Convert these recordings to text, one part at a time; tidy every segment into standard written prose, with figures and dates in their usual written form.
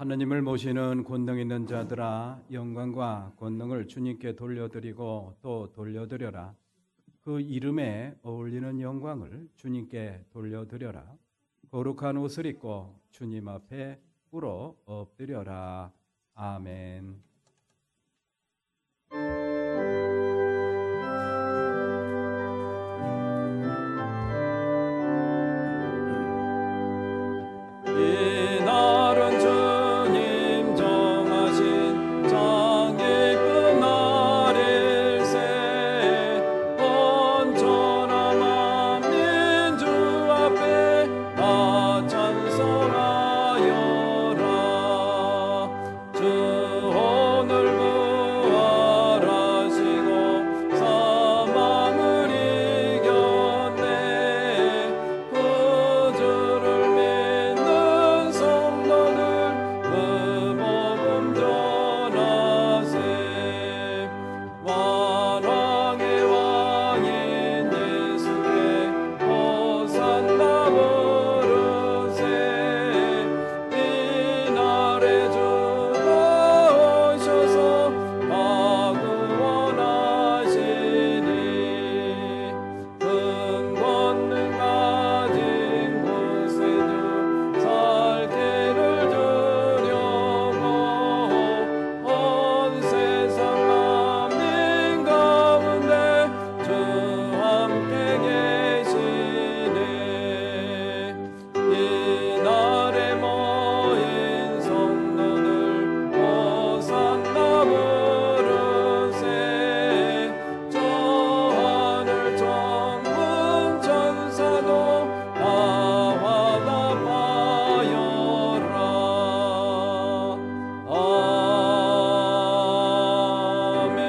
하느님을 모시는 권능 있는 자들아, 영광과 권능을 주님께 돌려드리고 또 돌려드려라. 그 이름에 어울리는 영광을 주님께 돌려드려라. 거룩한 옷을 입고 주님 앞에 꿇어 엎드려라. 아멘. 이날은 주님 정하신 참 기쁜 날일세. 온 천하 만민 주 앞에 다 찬송하여라. 주 오늘 부활하시고 사망을 이겼네. 구주를 믿는 성도들 그 복음 전하세. 만왕의 왕인 예수께 호산나 부르세. 이날에 주가 오셔서 다 구원하시니. 큰 권능 가진 구세주 살 길을 주려고 온 세상 만민 가운데 주 함께 계시네. 이날에 모인 성도들 호산나 부르세. 저 하늘 천군 천사도 다 화답하여라. 아멘.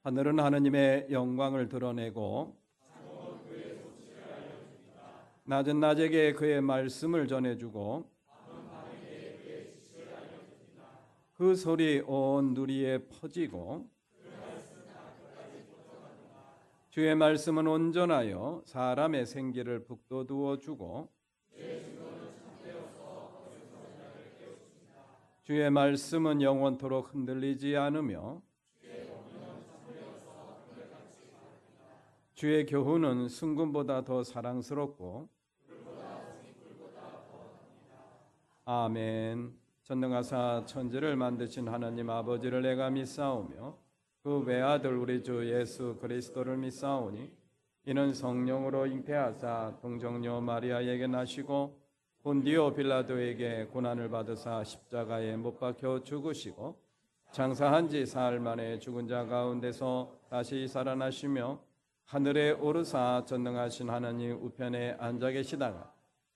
하늘은 하느님의 영광을 드러내고 낮은 낮에게 그의 말씀을 전해주고 그 소리 온 누리에 퍼지고 주의 말씀은 온전하여 사람의 생기를 북돋우어 주고 주의 말씀은 영원토록 흔들리지 않으며 주의 교훈은 순금보다 더 사랑스럽고 아멘. 전능하사 천지를 만드신 하나님 아버지를 내가 믿사오며 그 외아들 우리 주 예수 그리스도를 믿사오니 이는 성령으로 잉태하사 동정녀 마리아에게 나시고 본디오 빌라도에게 고난을 받으사 십자가에 못 박혀 죽으시고 장사한 지 사흘 만에 죽은 자 가운데서 다시 살아나시며 하늘에 오르사 전능하신 하나님 우편에 앉아 계시다가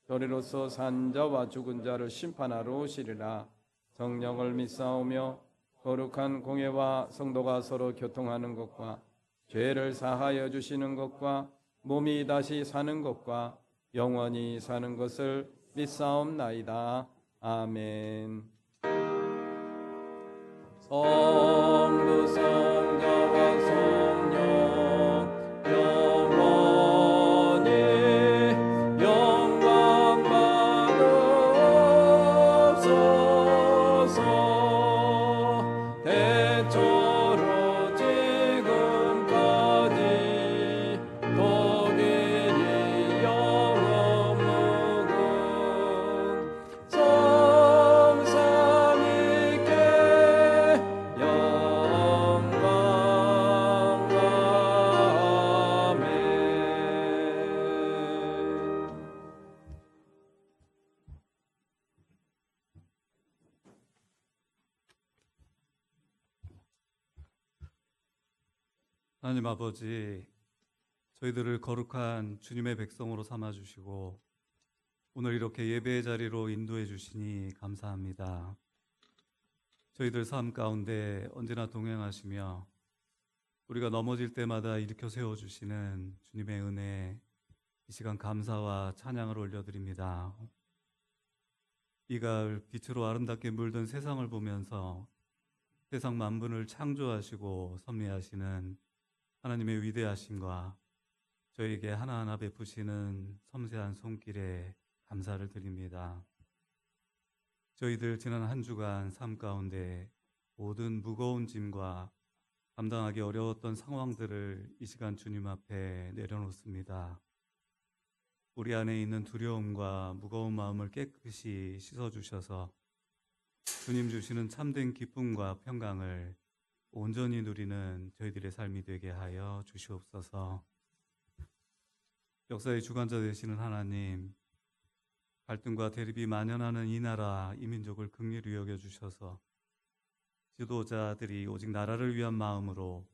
도리로서 산 자와 죽은 자를 심판하러 오시리라. 성령을 믿사오며 거룩한 공예와 성도가 서로 교통하는 것과 죄를 사하여 주시는 것과 몸이 다시 사는 것과 영원히 사는 것을 믿사옵나이다. 아멘. 성부 성자와 성령 영원히 영광 받으옵소서. 대초로 지금까지 독일이 영원무궁 성삼위께 영광. 아멘. 하나님 아버지, 저희들을 거룩한 주님의 백성으로 삼아주시고 오늘 이렇게 예배의 자리로 인도해 주시니 감사합니다. 저희들 삶 가운데 언제나 동행하시며 우리가 넘어질 때마다 일으켜 세워주시는 주님의 은혜, 이 시간 감사와 찬양을 올려드립니다. 이 가을 빛으로 아름답게 물든 세상을 보면서 세상 만분을 창조하시고 섭리하시는 하나님의 위대하심과 저에게 하나하나 베푸시는 섬세한 손길에 감사를 드립니다. 저희들 지난 한 주간 삶 가운데 모든 무거운 짐과 감당하기 어려웠던 상황들을 이 시간 주님 앞에 내려놓습니다. 우리 안에 있는 두려움과 무거운 마음을 깨끗이 씻어주셔서 주님 주시는 참된 기쁨과 평강을 온전히 누리는 저희들의 삶이 되게 하여 주시옵소서. 역사의 주관자 되시는 하나님, 갈등과 대립이 만연하는 이 나라, 이 민족을 긍휼히 여겨주셔서 지도자들이 오직 나라를 위한 마음으로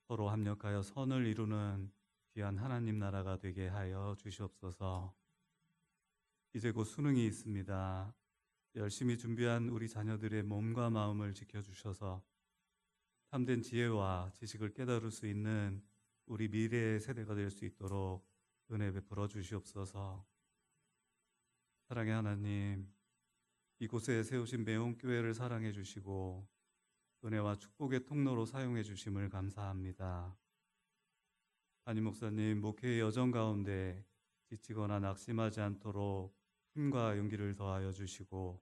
서로 합력하여 선을 이루는 귀한 하나님 나라가 되게 하여 주시옵소서. 이제 곧 수능이 있습니다. 열심히 준비한 우리 자녀들의 몸과 마음을 지켜주셔서 참된 지혜와 지식을 깨달을 수 있는 우리 미래의 세대가 될 수 있도록 은혜 베풀어 주시옵소서. 사랑의 하나님, 이곳에 세우신 매운교회를 사랑해 주시고 은혜와 축복의 통로로 사용해 주심을 감사합니다. 담임 목사님, 목회의 여정 가운데 지치거나 낙심하지 않도록 힘과 용기를 더하여 주시고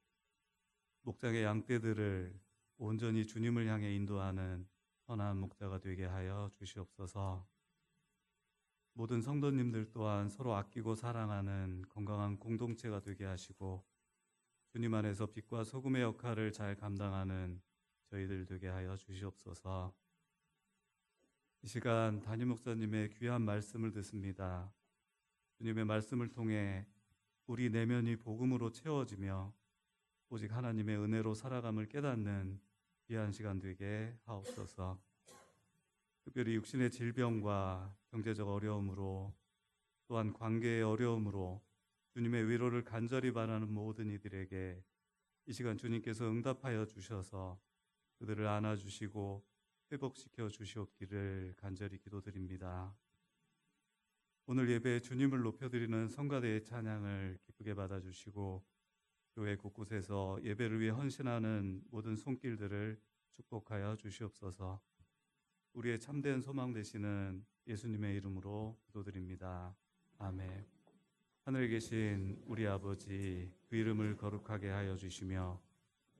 목장의 양떼들을 온전히 주님을 향해 인도하는 선한 목자가 되게 하여 주시옵소서. 모든 성도님들 또한 서로 아끼고 사랑하는 건강한 공동체가 되게 하시고 주님 안에서 빛과 소금의 역할을 잘 감당하는 저희들 되게 하여 주시옵소서. 이 시간 담임 목사님의 귀한 말씀을 듣습니다. 주님의 말씀을 통해 우리 내면이 복음으로 채워지며 오직 하나님의 은혜로 살아감을 깨닫는 귀한 시간 되게 하옵소서. 특별히 육신의 질병과 경제적 어려움으로 또한 관계의 어려움으로 주님의 위로를 간절히 바라는 모든 이들에게 이 시간 주님께서 응답하여 주셔서 그들을 안아주시고 회복시켜 주시옵기를 간절히 기도드립니다. 오늘 예배에 주님을 높여드리는 성가대의 찬양을 기쁘게 받아주시고 교회 곳곳에서 예배를 위해 헌신하는 모든 손길들을 축복하여 주시옵소서. 우리의 참된 소망 되시는 예수님의 이름으로 기도드립니다. 아멘. 하늘에 계신 우리 아버지, 그 이름을 거룩하게 하여 주시며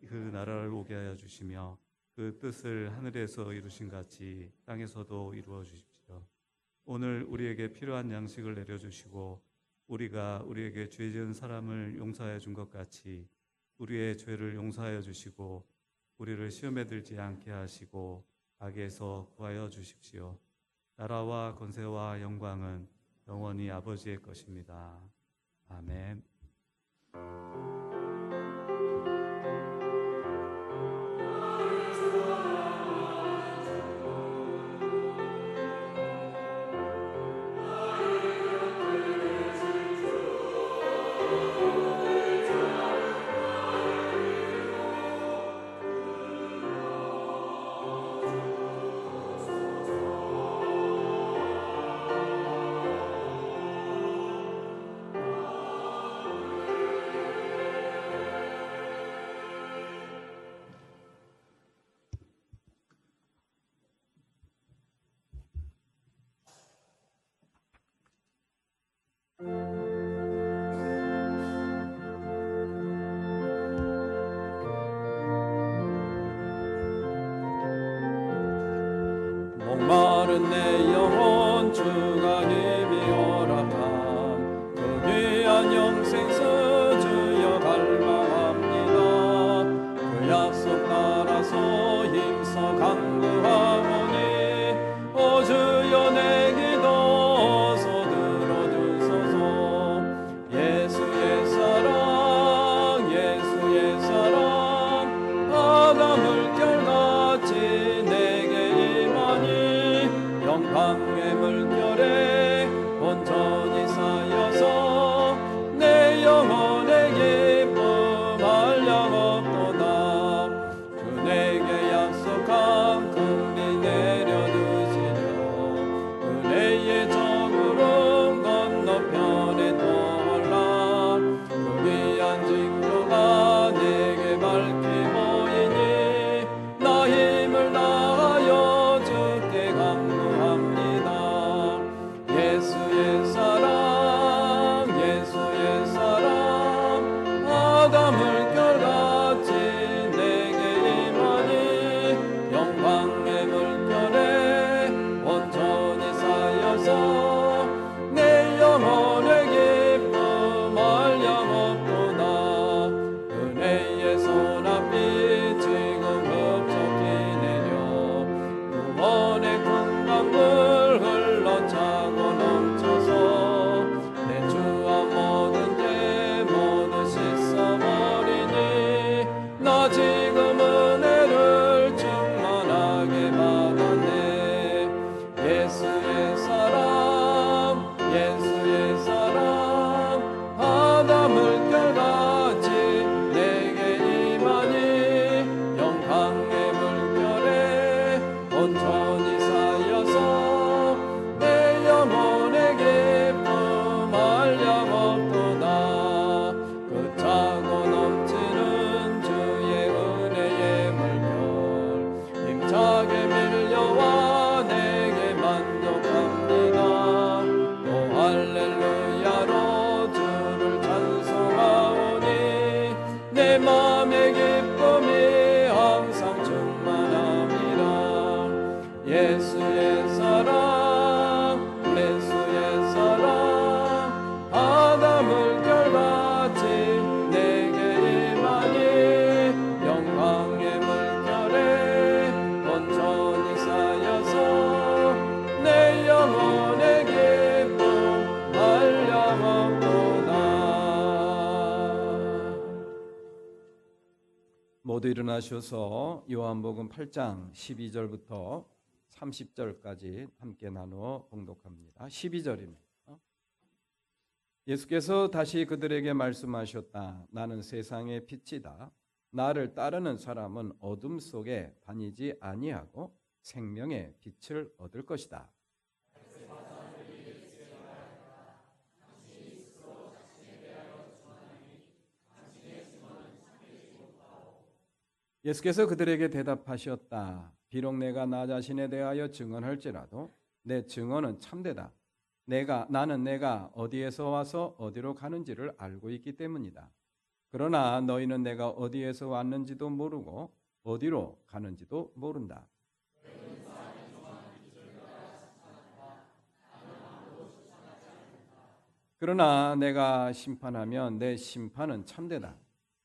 그 나라를 오게 하여 주시며 그 뜻을 하늘에서 이루신 같이 땅에서도 이루어 주십시오. 오늘 우리에게 필요한 양식을 내려주시고 우리가 우리에게 죄 지은 사람을 용서하여 준 것 같이 우리의 죄를 용서하여 주시고 우리를 시험에 들지 않게 하시고 악에서 구하여 주십시오. 나라와 권세와 영광은 영원히 아버지의 것입니다. 아멘. 바다 물결같이 내게 임하니 영광의 물결에 온전히 쌓여서 내 영혼의 기쁨 한량없도다. 은혜의 손앞이 지금 급속히 내려 구원의 큰 강물 흘러차고 넘쳐서 내 주와 모든 죄 모두 씻어버리니 나 지금 은혜를 충만하게 받았네. 예수의 사랑 예수의 사랑 바다 물결같이 내게 임하니 영광의 물결에 온전히 쌓여서 내 영혼의 기쁨 한량없도다. 그 차고 넘치는 주의 은혜의 물결 힘차게 밀려와 내게 만족합니다. 또 할렐루야로 주를 찬송하오니 내 마음의 기쁨이 항상 충만합니다. 예수의 사랑 예수의 사랑 바다 물결같이 내게 임하니 영광의 물결에 온전히 쌓여서 내 영혼의 기쁨 한량없도다. 모두 일어나셔서 요한복음 8장 12절부터 30절까지 함께 나누어 봉독합니다. 12절입니다. 예수께서 다시 그들에게 말씀하셨다. 나는 세상의 빛이다. 나를 따르는 사람은 어둠 속에 다니지 아니하고 생명의 빛을 얻을 것이다. 예수께서 그들에게 대답하셨다. 비록 내가 나 자신에 대하여 증언할지라도 내 증언은 참되다. 나는 내가 어디에서 와서 어디로 가는지를 알고 있기 때문이다. 그러나 너희는 내가 어디에서 왔는지도 모르고 어디로 가는지도 모른다. 그러나 내가 심판하면 내 심판은 참되다.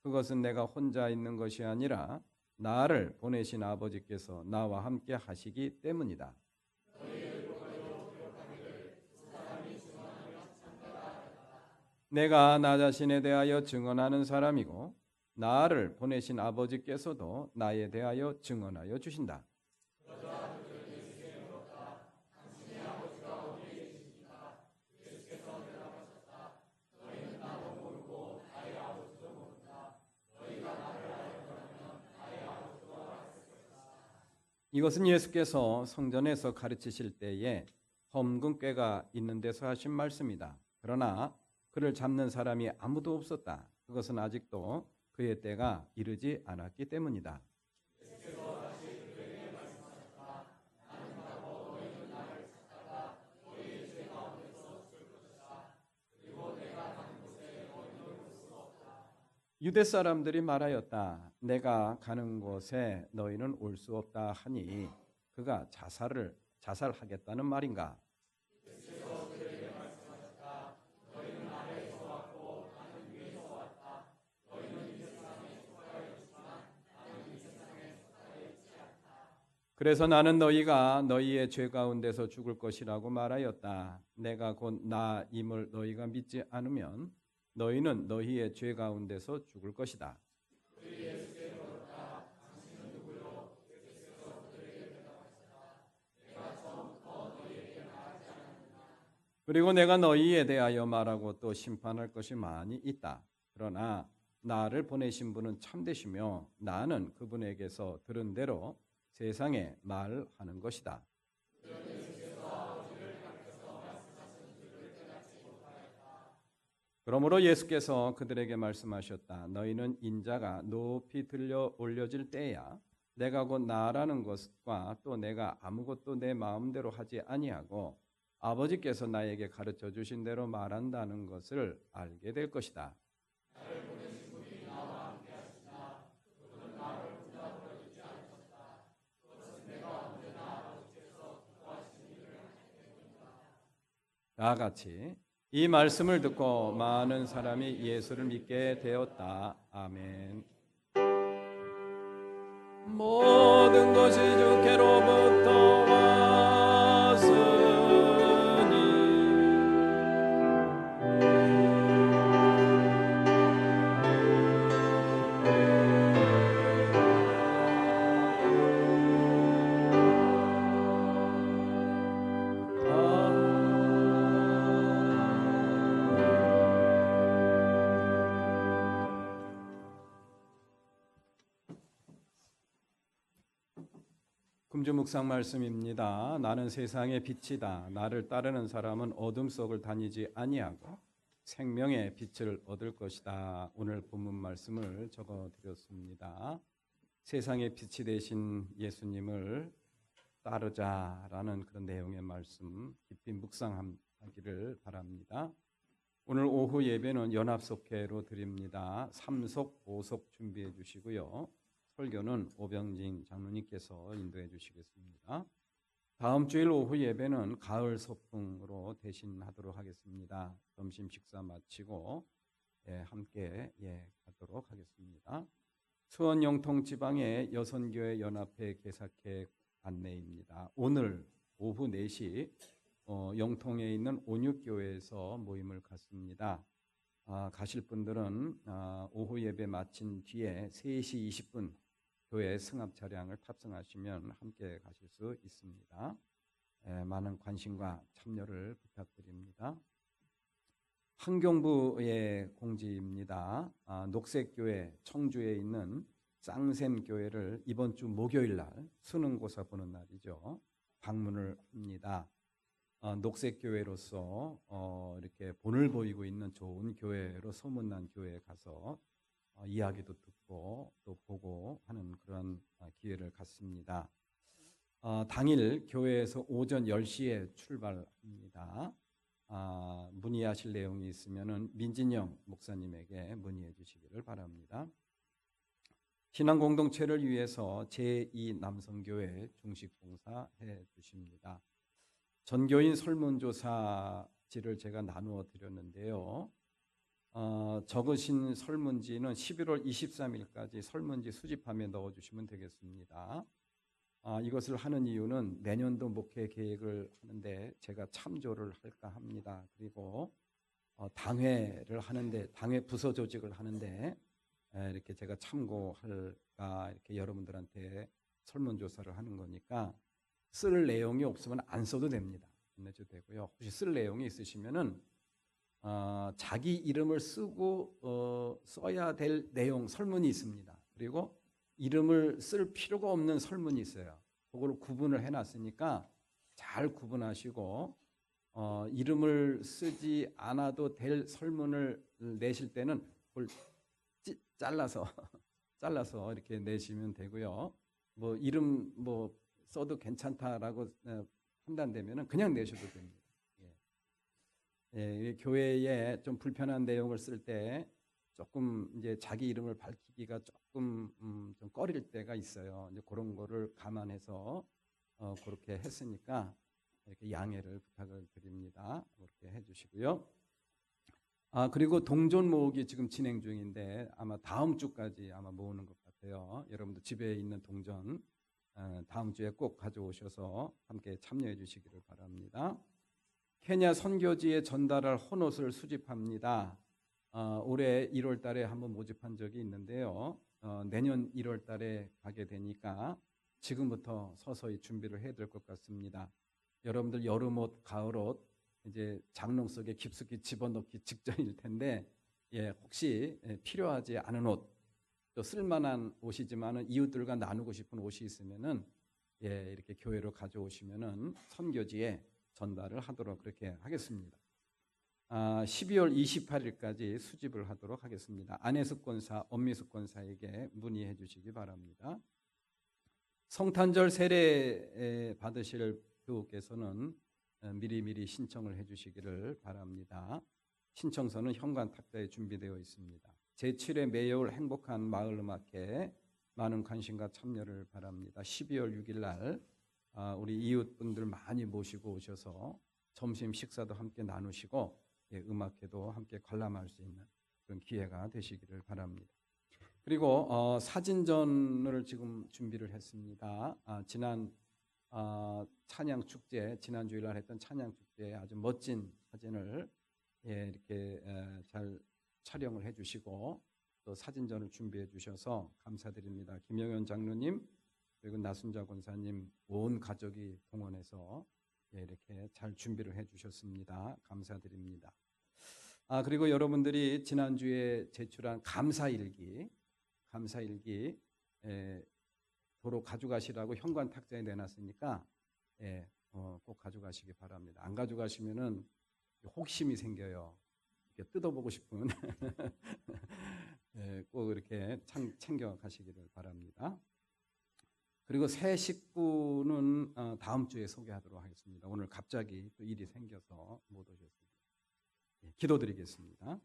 그것은 내가 혼자 있는 것이 아니라 나를 보내신 아버지께서 나와 함께 하시기 때문이다. 내가 나 자신에 대하여 증언하는 사람이고 나를 보내신 아버지께서도 나에 대하여 증언하여 주신다. 이것은 예수께서 성전에서 가르치실 때에 헌금 꾀가 있는 데서 하신 말씀이다. 그러나 그를 잡는 사람이 아무도 없었다. 그것은 아직도 그의 때가 이르지 않았기 때문이다. 유대 사람들이 말하였다. 내가 가는 곳에 너희는 올 수 없다 하니 그가 자살하겠다는 말인가? 그래서 나는 너희가 너희의 죄 가운데서 죽을 것이라고 말하였다. 내가 곧 나임을 너희가 믿지 않으면 너희는 너희의 죄 가운데서 죽을 것이다. 그리고 내가 너희에 대하여 말하고 또 심판할 것이 많이 있다. 그러나 나를 보내신 분은 참되시며 나는 그분에게서 들은 대로 세상에 말하는 것이다. 그러므로 예수께서 그들에게 말씀하셨다. 너희는 인자가 높이 들려 올려질 때야 내가 곧 나라는 것과 또 내가 아무것도 내 마음대로 하지 아니하고 아버지께서 나에게 가르쳐 주신 대로 말한다는 것을 알게 될 것이다. 다 같이 이 말씀을 듣고 많은 사람이 예수를 믿게 되었다. 아멘. 모든 것이 주께로부터 왔으니 금주 묵상 말씀입니다. 나는 세상의 빛이다. 나를 따르는 사람은 어둠 속을 다니지 아니하고 생명의 빛을 얻을 것이다. 오늘 본문 말씀을 적어 드렸습니다. 세상의 빛이 되신 예수님을 따르자라는 그런 내용의 말씀 깊이 묵상하기를 바랍니다. 오늘 오후 예배는 연합속회로 드립니다. 3속, 5속 준비해 주시고요. 설교는 오병진 장로님께서 인도해 주시겠습니다. 다음 주일 오후 예배는 가을 소풍으로 대신하도록 하겠습니다. 점심 식사 마치고 함께 가도록 하겠습니다. 수원 영통 지방의 여선교회 연합회 개사회 안내입니다. 오늘 오후 4시 영통에 있는 온육교회에서 모임을 갖습니다. 가실 분들은 오후 예배 마친 뒤에 3시 20분 교회 승합 차량을 탑승하시면 함께 가실 수 있습니다. 많은 관심과 참여를 부탁드립니다. 환경부의 공지입니다. 녹색교회 청주에 있는 쌍샘교회를 이번 주 목요일 날 수능고사 보는 날이죠. 방문을 합니다. 녹색교회로서 이렇게 본을 보이고 있는 좋은 교회로 소문난 교회에 가서 이야기도 듣고 또 보고 하는 그런 기회를 갖습니다. 당일 교회에서 오전 10시에 출발합니다. 문의하실 내용이 있으면 민진영 목사님에게 문의해 주시기를 바랍니다. 신앙공동체를 위해서 제2남성교회 중식봉사해 주십니다. 전교인 설문조사지를 제가 나누어 드렸는데요. 적으신 설문지는 11월 23일까지 설문지 수집함에 넣어주시면 되겠습니다. 이것을 하는 이유는 내년도 목회 계획을 하는데 제가 참조를 할까 합니다. 그리고 당회를 하는데 당회 부서 조직을 하는데 이렇게 제가 참고할까 이렇게 여러분들한테 설문조사를 하는 거니까 쓸 내용이 없으면 안 써도 됩니다. 안 내셔도 되고요. 혹시 쓸 내용이 있으시면은 자기 이름을 쓰고 써야 될 내용 설문이 있습니다. 그리고 이름을 쓸 필요가 없는 설문이 있어요. 그걸 구분을 해놨으니까 잘 구분하시고 이름을 쓰지 않아도 될 설문을 내실 때는 그걸 잘라서 이렇게 내시면 되고요. 뭐 이름 뭐 써도 괜찮다라고 판단되면은 그냥 내셔도 됩니다. 교회에 좀 불편한 내용을 쓸 때 조금 이제 자기 이름을 밝히기가 조금 좀 꺼릴 때가 있어요. 이제 그런 거를 감안해서 그렇게 했으니까 이렇게 양해를 부탁을 드립니다. 그렇게 해주시고요. 그리고 동전 모으기 지금 진행 중인데 아마 다음 주까지 아마 모으는 것 같아요. 여러분들 집에 있는 동전 다음 주에 꼭 가져오셔서 함께 참여해 주시기를 바랍니다. 케냐 선교지에 전달할 헌옷을 수집합니다. 올해 1월 달에 한번 모집한 적이 있는데요. 내년 1월 달에 가게 되니까 지금부터 서서히 준비를 해야 될 것 같습니다. 여러분들 여름옷, 가을옷 이제 장롱 속에 깊숙이 집어넣기 직전일 텐데 혹시 필요하지 않은 옷, 또 쓸만한 옷이지만은 이웃들과 나누고 싶은 옷이 있으면은 이렇게 교회로 가져오시면은 선교지에 전달을 하도록 그렇게 하겠습니다. 12월 28일까지 수집을 하도록 하겠습니다. 안혜숙권사, 엄미숙권사에게 문의해 주시기 바랍니다. 성탄절 세례 받으실 교우께서는 미리미리 신청을 해 주시기를 바랍니다. 신청서는 현관 탁자에 준비되어 있습니다. 제7회 매여울 행복한 마을음악회 많은 관심과 참여를 바랍니다. 12월 6일 날 우리 이웃분들 많이 모시고 오셔서 점심 식사도 함께 나누시고 음악회도 함께 관람할 수 있는 그런 기회가 되시기를 바랍니다. 그리고 사진전을 지금 준비를 했습니다. 지난 찬양 축제, 지난 주일날 했던 찬양 축제에 아주 멋진 사진을 이렇게 잘 촬영을 해주시고 또 사진전을 준비해 주셔서 감사드립니다. 김영현 장로님 그리고 나순자 권사님 온 가족이 동원해서 이렇게 잘 준비를 해주셨습니다. 감사드립니다. 그리고 여러분들이 지난주에 제출한 감사일기 도로 가져가시라고 현관 탁자에 내놨으니까 꼭 가져가시기 바랍니다. 안 가져가시면은 혹심이 생겨요. 이렇게 뜯어보고 싶은 꼭 이렇게 챙겨 가시기를 바랍니다. 그리고 새 식구는 다음 주에 소개하도록 하겠습니다. 오늘 갑자기 또 일이 생겨서 못 오셨습니다. 기도드리겠습니다.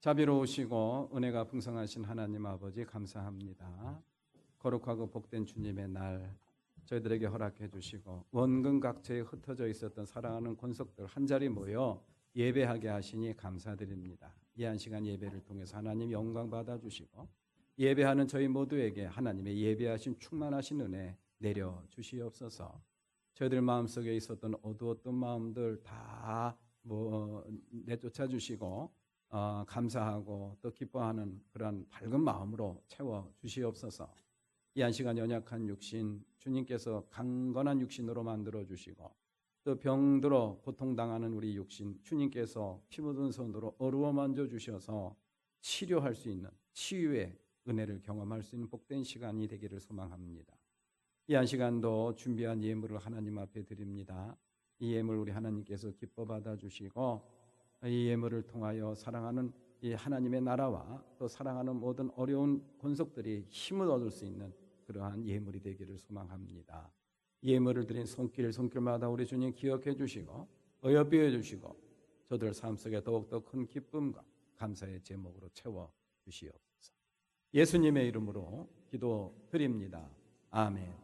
자비로우시고 은혜가 풍성하신 하나님 아버지 감사합니다. 거룩하고 복된 주님의 날 저희들에게 허락해 주시고 원근 각처에 흩어져 있었던 사랑하는 권속들 한자리 모여 예배하게 하시니 감사드립니다. 이 한 시간 예배를 통해서 하나님 영광 받아주시고 예배하는 저희 모두에게 하나님의 예배하신 충만하신 은혜 내려 주시옵소서. 저희들 마음속에 있었던 어두웠던 마음들 다 내쫓아 주시고 감사하고 또 기뻐하는 그런 밝은 마음으로 채워 주시옵소서. 이 한 시간 연약한 육신 주님께서 강건한 육신으로 만들어 주시고 또 병들어 고통당하는 우리 육신 주님께서 피 묻은 손으로 어루어 만져 주셔서 치료할 수 있는 치유의 은혜를 경험할 수 있는 복된 시간이 되기를 소망합니다. 이 한 시간도 준비한 예물을 하나님 앞에 드립니다. 이 예물 우리 하나님께서 기뻐 받아주시고 이 예물을 통하여 사랑하는 이 하나님의 나라와 또 사랑하는 모든 어려운 권속들이 힘을 얻을 수 있는 그러한 예물이 되기를 소망합니다. 예물을 드린 손길마다 우리 주님 기억해 주시고 어여삐어 주시고 저들 삶 속에 더욱더 큰 기쁨과 감사의 제목으로 채워 주시옵소서. 예수님의 이름으로 기도드립니다. 아멘.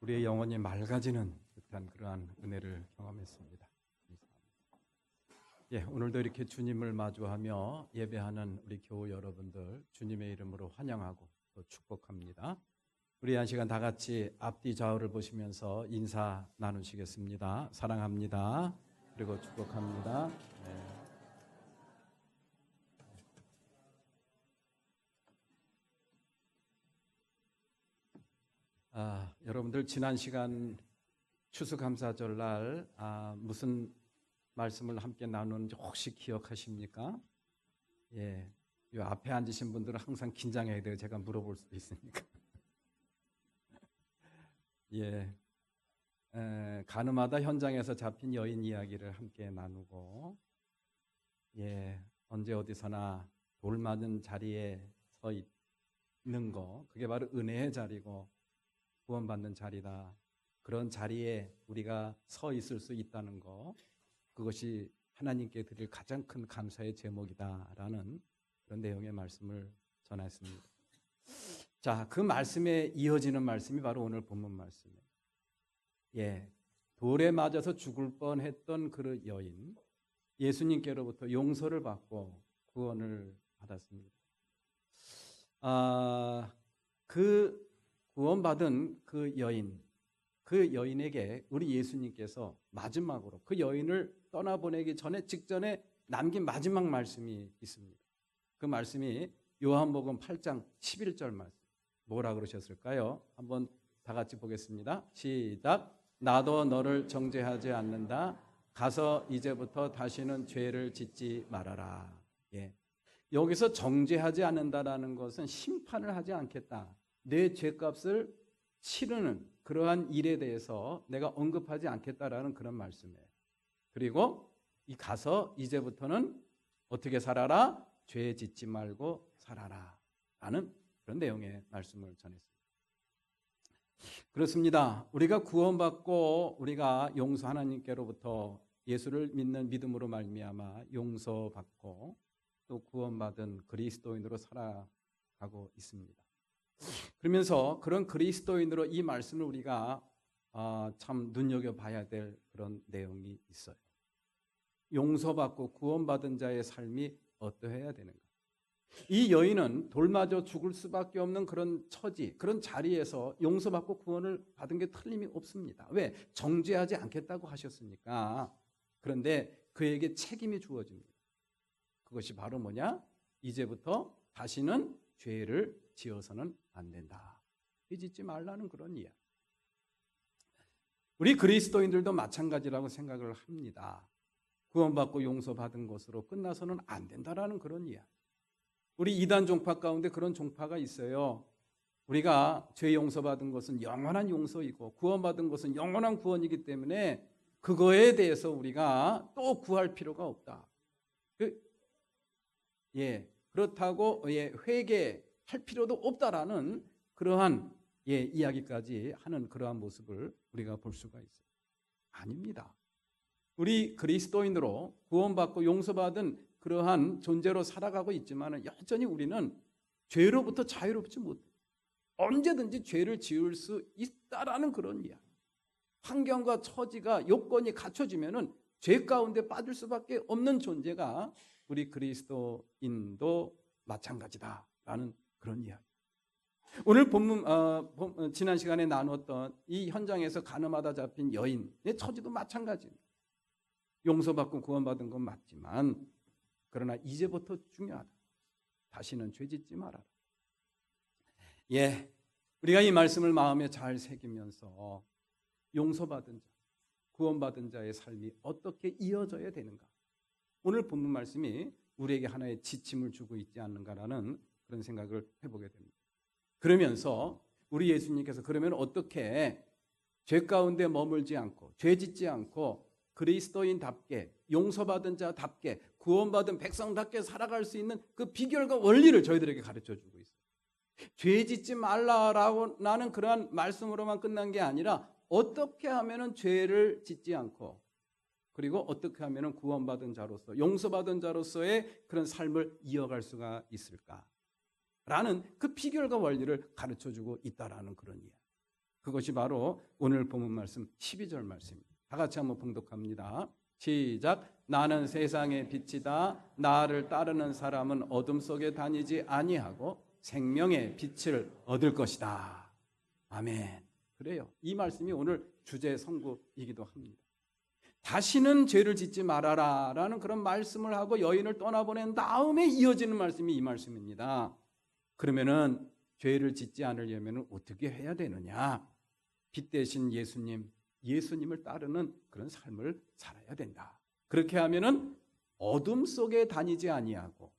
우리의 영혼이 맑아지는 듯한 그러한 은혜를 경험했습니다. 예, 오늘도 이렇게 주님을 마주하며 예배하는 우리 교우 여러분들 주님의 이름으로 환영하고 또 축복합니다. 우리 한 시간 다 같이 앞뒤 좌우를 보시면서 인사 나누시겠습니다. 사랑합니다. 그리고 축복합니다. 네. 여러분들 지난 시간 추수감사절 날 무슨 말씀을 함께 나누는지 혹시 기억하십니까? 예, 이 앞에 앉으신 분들은 항상 긴장해야 돼요. 제가 물어볼 수도 있으니까. 예, 가늠하다 현장에서 잡힌 여인 이야기를 함께 나누고, 예, 언제 어디서나 돌 맞은 자리에 서 있는 거, 그게 바로 은혜의 자리고 구원받는 자리다. 그런 자리에 우리가 서 있을 수 있다는 거, 그것이 하나님께 드릴 가장 큰 감사의 제목이다라는 그런 내용의 말씀을 전했습니다. 자, 그 말씀에 이어지는 말씀이 바로 오늘 본문 말씀이에요. 예, 돌에 맞아서 죽을 뻔했던 그 여인, 예수님께로부터 용서를 받고 구원을 받았습니다. 그 구원받은 그 여인에게 우리 예수님께서 마지막으로 그 여인을 떠나보내기 직전에 남긴 마지막 말씀이 있습니다. 그 말씀이 요한복음 8장 11절 말씀. 뭐라 그러셨을까요? 한번 다 같이 보겠습니다. 시작. 나도 너를 정죄하지 않는다. 가서 이제부터 다시는 죄를 짓지 말아라. 예. 여기서 정죄하지 않는다라는 것은 심판을 하지 않겠다. 내 죄값을 치르는 그러한 일에 대해서 내가 언급하지 않겠다라는 그런 말씀이에요. 그리고 가서 이제부터는 어떻게 살아라? 죄 짓지 말고 살아라 라는 그런 내용의 말씀을 전했습니다. 그렇습니다. 우리가 구원받고 우리가 용서 하나님께로부터 예수를 믿는 믿음으로 말미암아 용서받고 또 구원받은 그리스도인으로 살아가고 있습니다. 그러면서 그런 그리스도인으로 이 말씀을 우리가 참 눈여겨봐야 될 그런 내용이 있어요. 용서받고 구원받은 자의 삶이 어떠해야 되는가? 이 여인은 돌맞아 죽을 수밖에 없는 그런 처지, 그런 자리에서 용서받고 구원을 받은 게 틀림이 없습니다. 왜? 정죄하지 않겠다고 하셨으니까. 그런데 그에게 책임이 주어집니다. 그것이 바로 뭐냐? 이제부터 다시는 죄를 지어서는 안 된다. 짓지 말라는 그런 이야기. 우리 그리스도인들도 마찬가지라고 생각을 합니다. 구원받고 용서받은 것으로 끝나서는 안 된다라는 그런 이야기. 우리 이단 종파 가운데 그런 종파가 있어요. 우리가 죄 용서받은 것은 영원한 용서이고 구원받은 것은 영원한 구원이기 때문에 그거에 대해서 우리가 또 구할 필요가 없다. 그렇다고 회개할 필요도 없다라는 그러한 이야기까지 하는 그러한 모습을 우리가 볼 수가 있어요. 아닙니다. 우리 그리스도인으로 구원받고 용서받은 그러한 존재로 살아가고 있지만 여전히 우리는 죄로부터 자유롭지 못해. 언제든지 죄를 지을 수 있다라는 그런 이야기. 환경과 처지가 요건이 갖춰지면은 죄 가운데 빠질 수밖에 없는 존재가 우리 그리스도인도 마찬가지다라는 그런 이야기. 오늘 본문 지난 시간에 나눴던 이 현장에서 가늠하다 잡힌 여인의 처지도 마찬가지입니다. 용서받고 구원받은 건 맞지만 그러나 이제부터 중요하다. 다시는 죄짓지 말아라. 우리가 이 말씀을 마음에 잘 새기면서 용서받은 자, 구원받은 자의 삶이 어떻게 이어져야 되는가? 오늘 본문 말씀이 우리에게 하나의 지침을 주고 있지 않는가라는 그런 생각을 해보게 됩니다. 그러면서 우리 예수님께서 그러면 어떻게 죄 가운데 머물지 않고 죄 짓지 않고 그리스도인답게 용서받은 자답게 구원받은 백성답게 살아갈 수 있는 그 비결과 원리를 저희들에게 가르쳐주고 있어요. 죄 짓지 말라라는 그러한 말씀으로만 끝난 게 아니라 어떻게 하면 죄를 짓지 않고 그리고 어떻게 하면 구원받은 자로서 용서받은 자로서의 그런 삶을 이어갈 수가 있을까라는 그 비결과 원리를 가르쳐주고 있다라는 그런 이야기. 그것이 바로 오늘 본문 말씀 12절 말씀입니다. 다 같이 한번 봉독합니다. 시작. 나는 세상의 빛이다. 나를 따르는 사람은 어둠 속에 다니지 아니하고 생명의 빛을 얻을 것이다. 아멘. 그래요. 이 말씀이 오늘 주제 선구이기도 합니다. 다시는 죄를 짓지 말아라 라는 그런 말씀을 하고 여인을 떠나보낸 다음에 이어지는 말씀이 이 말씀입니다. 그러면은 죄를 짓지 않으려면 어떻게 해야 되느냐? 빛 대신 예수님을 따르는 그런 삶을 살아야 된다. 그렇게 하면은 어둠 속에 다니지 아니하고,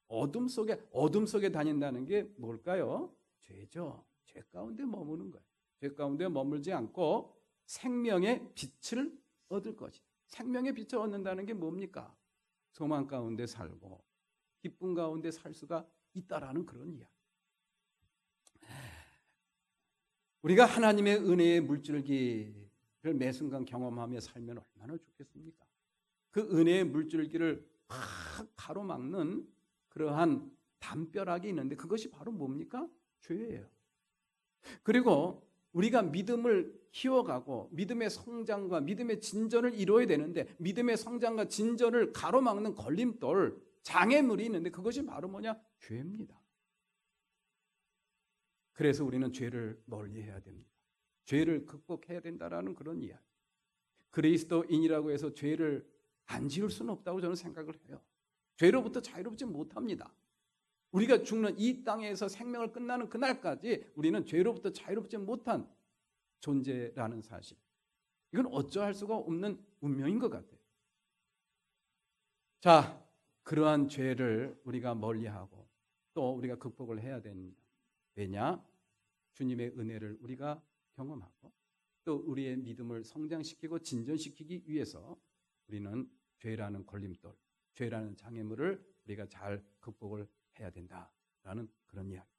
어둠 속에 다닌다는 게 뭘까요? 죄죠. 죄 가운데 머무는 거예요. 죄 가운데 머물지 않고 생명의 빛을 얻을 것이다. 생명의 빛을 얻는다는 게 뭡니까? 소망 가운데 살고 기쁨 가운데 살 수가 있다라는 그런 이야기. 우리가 하나님의 은혜의 물줄기를 매 순간 경험하며 살면 얼마나 좋겠습니까? 그 은혜의 물줄기를 확 가로막는 그러한 담벼락이 있는데 그것이 바로 뭡니까? 죄예요. 그리고 우리가 믿음을 키워가고 믿음의 성장과 믿음의 진전을 이루어야 되는데 믿음의 성장과 진전을 가로막는 걸림돌, 장애물이 있는데 그것이 바로 뭐냐? 죄입니다. 그래서 우리는 죄를 멀리해야 됩니다. 죄를 극복해야 된다라는 그런 이야기. 그리스도인이라고 해서 죄를 안 지을 수는 없다고 저는 생각을 해요. 죄로부터 자유롭지 못합니다. 우리가 죽는 이 땅에서 생명을 끝나는 그날까지 우리는 죄로부터 자유롭지 못한 존재라는 사실. 이건 어쩌할 수가 없는 운명인 것 같아요. 자, 그러한 죄를 우리가 멀리하고 또 우리가 극복을 해야 됩니다. 왜냐? 주님의 은혜를 우리가 경험하고 또 우리의 믿음을 성장시키고 진전시키기 위해서 우리는 죄라는 걸림돌, 죄라는 장애물을 우리가 잘 극복을 해야 된다라는 그런 이야기.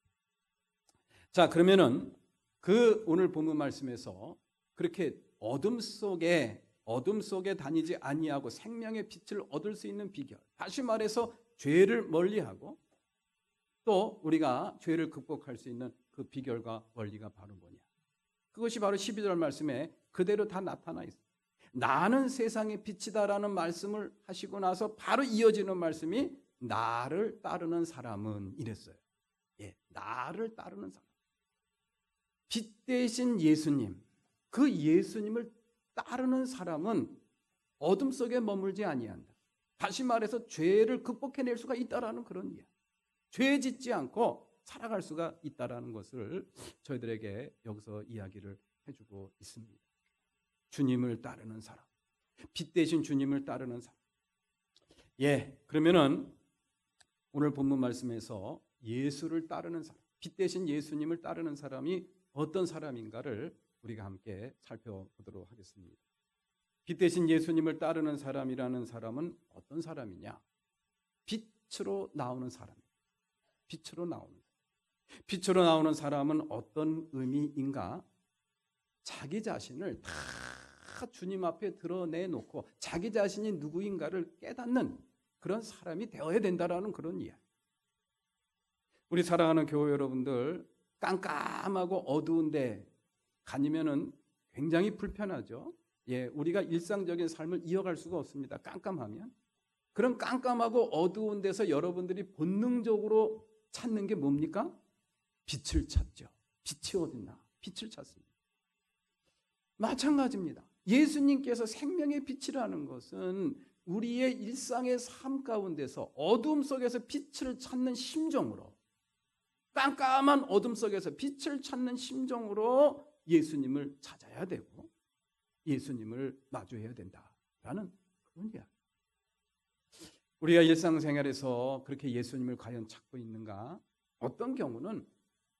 자, 그러면은 그 오늘 본문 말씀에서 그렇게 어둠 속에 다니지 아니하고 생명의 빛을 얻을 수 있는 비결, 다시 말해서 죄를 멀리하고 또 우리가 죄를 극복할 수 있는 그 비결과 원리가 바로 뭐냐? 그것이 바로 12절 말씀에 그대로 다 나타나 있어요. 나는 세상의 빛이다라는 말씀을 하시고 나서 바로 이어지는 말씀이 나를 따르는 사람은 이랬어요. 예, 나를 따르는 사람. 빛 대신 예수님, 그 예수님을 따르는 사람은 어둠 속에 머물지 아니한다. 다시 말해서 죄를 극복해낼 수가 있다라는 그런 이야기. 죄 짓지 않고 살아갈 수가 있다라는 것을 저희들에게 여기서 이야기를 해주고 있습니다. 주님을 따르는 사람, 빛 대신 주님을 따르는 사람. 예, 그러면은 오늘 본문 말씀에서 예수를 따르는 사람, 빛 대신 예수님을 따르는 사람이 어떤 사람인가를 우리가 함께 살펴보도록 하겠습니다. 빛 대신 예수님을 따르는 사람이라는 사람은 어떤 사람이냐? 빛으로 나오는 사람입니다. 빛으로 나오는 사람은 어떤 의미인가? 자기 자신을 다 주님 앞에 드러내놓고 자기 자신이 누구인가를 깨닫는 그런 사람이 되어야 된다라는 그런 이야기. 우리 사랑하는 교회 여러분들, 깜깜하고 어두운데 다니면은 굉장히 불편하죠. 예, 우리가 일상적인 삶을 이어갈 수가 없습니다. 깜깜하면. 그런 깜깜하고 어두운 데서 여러분들이 본능적으로 찾는 게 뭡니까? 빛을 찾죠. 빛이 어딨나? 빛을 찾습니다. 마찬가지입니다. 예수님께서 생명의 빛이라는 것은 우리의 일상의 삶 가운데서 어둠 속에서 빛을 찾는 심정으로, 깜깜한 어둠 속에서 빛을 찾는 심정으로 예수님을 찾아야 되고 예수님을 마주해야 된다라는 그런 이야기. 우리가 일상생활에서 그렇게 예수님을 과연 찾고 있는가? 어떤 경우는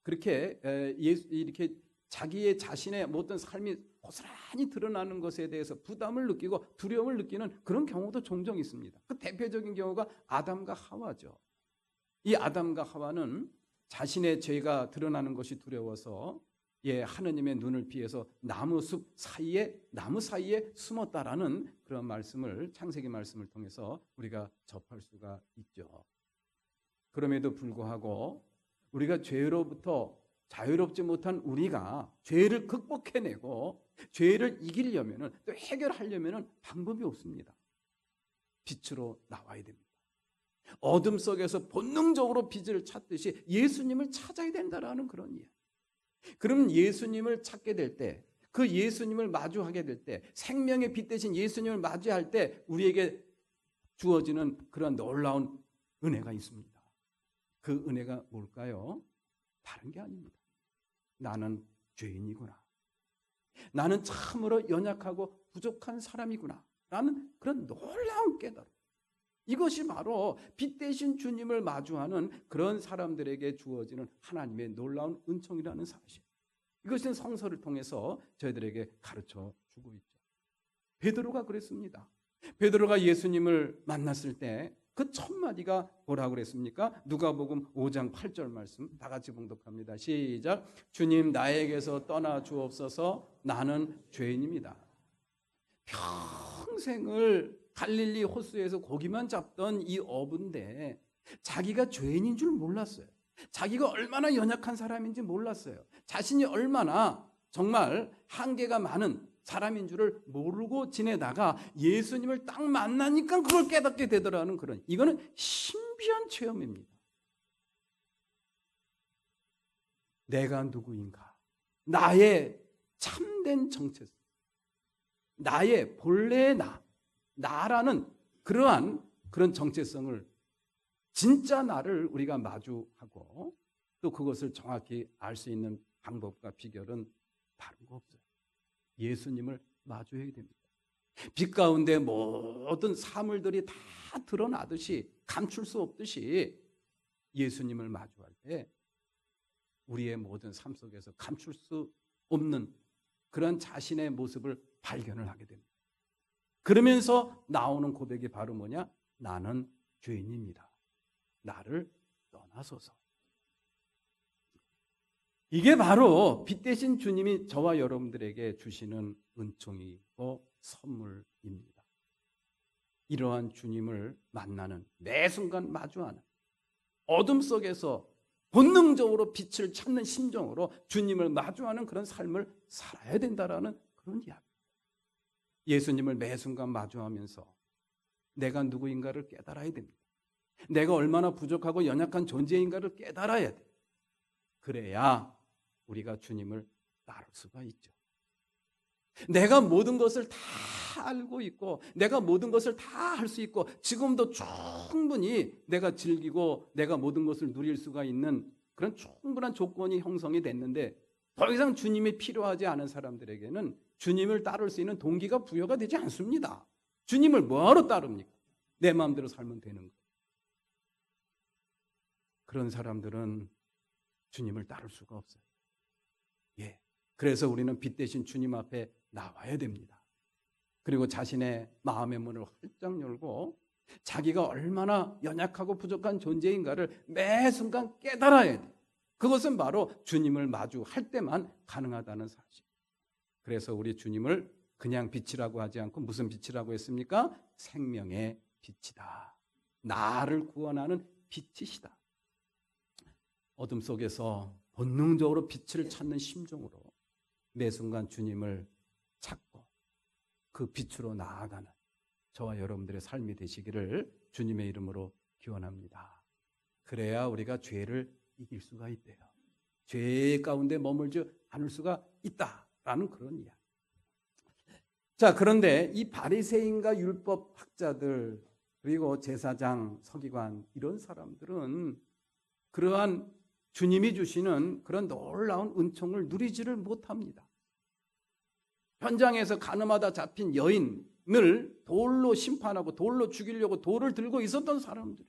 그렇게 이렇게 자기의 자신의 어떤 삶이 고스란히 드러나는 것에 대해서 부담을 느끼고 두려움을 느끼는 그런 경우도 종종 있습니다. 그 대표적인 경우가 아담과 하와죠. 이 아담과 하와는 자신의 죄가 드러나는 것이 두려워서 하느님의 눈을 피해서 나무 사이에 숨었다라는 그런 말씀을, 창세기 말씀을 통해서 우리가 접할 수가 있죠. 그럼에도 불구하고 우리가 죄로부터 자유롭지 못한 우리가 죄를 극복해내고 죄를 이기려면, 또 해결하려면 방법이 없습니다. 빛으로 나와야 됩니다. 어둠 속에서 본능적으로 빛을 찾듯이 예수님을 찾아야 된다라는 그런 이야기. 그럼 예수님을 찾게 될 때, 그 예수님을 마주하게 될 때, 생명의 빛 대신 예수님을 마주할 때 우리에게 주어지는 그런 놀라운 은혜가 있습니다. 그 은혜가 뭘까요? 다른 게 아닙니다. 나는 죄인이구나. 나는 참으로 연약하고 부족한 사람이구나. 라는 그런 놀라운 깨달음. 이것이 바로 빛 대신 주님을 마주하는 그런 사람들에게 주어지는 하나님의 놀라운 은총이라는 사실. 이것은 성서를 통해서 저희들에게 가르쳐 주고 있죠. 베드로가 그랬습니다. 베드로가 예수님을 만났을 때 그 첫 마디가 뭐라고 그랬습니까? 누가복음 5장 8절 말씀 다 같이 봉독합니다. 시작. 주님, 나에게서 떠나 주옵소서. 나는 죄인입니다. 평생을 갈릴리 호수에서 고기만 잡던 이 어부인데 자기가 죄인인 줄 몰랐어요. 자기가 얼마나 연약한 사람인지 몰랐어요. 자신이 얼마나 정말 한계가 많은 사람인 줄을 모르고 지내다가 예수님을 딱 만나니까 그걸 깨닫게 되더라는 그런, 이거는 신비한 체험입니다. 내가 누구인가? 나의 참된 정체성, 나의 본래의 나라는 그러한 그런 정체성을, 진짜 나를 우리가 마주하고 또 그것을 정확히 알 수 있는 방법과 비결은 다른 거 없어요. 예수님을 마주해야 됩니다. 빛 가운데 모든 사물들이 다 드러나듯이, 감출 수 없듯이 예수님을 마주할 때 우리의 모든 삶 속에서 감출 수 없는 그런 자신의 모습을 발견을 하게 됩니다. 그러면서 나오는 고백이 바로 뭐냐? 나는 죄인입니다. 나를 떠나소서. 이게 바로 빛 대신 주님이 저와 여러분들에게 주시는 은총이고 선물입니다. 이러한 주님을 만나는, 매 순간 마주하는, 어둠 속에서 본능적으로 빛을 찾는 심정으로 주님을 마주하는 그런 삶을 살아야 된다라는 그런 이야기. 예수님을 매 순간 마주하면서 내가 누구인가를 깨달아야 됩니다. 내가 얼마나 부족하고 연약한 존재인가를 깨달아야 돼요. 그래야 우리가 주님을 따를 수가 있죠. 내가 모든 것을 다 알고 있고 내가 모든 것을 다 할 수 있고 지금도 충분히 내가 즐기고 내가 모든 것을 누릴 수가 있는 그런 충분한 조건이 형성이 됐는데 더 이상 주님이 필요하지 않은 사람들에게는 주님을 따를 수 있는 동기가 부여가 되지 않습니다. 주님을 뭐하러 따릅니까? 내 마음대로 살면 되는 거예요. 그런 사람들은 주님을 따를 수가 없어요. 예. 그래서 우리는 빛 대신 주님 앞에 나와야 됩니다. 그리고 자신의 마음의 문을 활짝 열고 자기가 얼마나 연약하고 부족한 존재인가를 매 순간 깨달아야 돼요. 그것은 바로 주님을 마주할 때만 가능하다는 사실. 그래서 우리 주님을 그냥 빛이라고 하지 않고 무슨 빛이라고 했습니까? 생명의 빛이다. 나를 구원하는 빛이시다. 어둠 속에서 본능적으로 빛을 찾는 심정으로 매 순간 주님을 찾고 그 빛으로 나아가는 저와 여러분들의 삶이 되시기를 주님의 이름으로 기원합니다. 그래야 우리가 죄를 이길 수가 있대요. 죄 가운데 머물지 않을 수가 있다라는 그런 이야기. 자, 그런데 이 바리새인과 율법 학자들 그리고 제사장, 서기관 이런 사람들은 그러한 주님이 주시는 그런 놀라운 은총을 누리지를 못합니다. 현장에서 가늠하다 잡힌 여인을 돌로 심판하고 돌로 죽이려고 돌을 들고 있었던 사람들.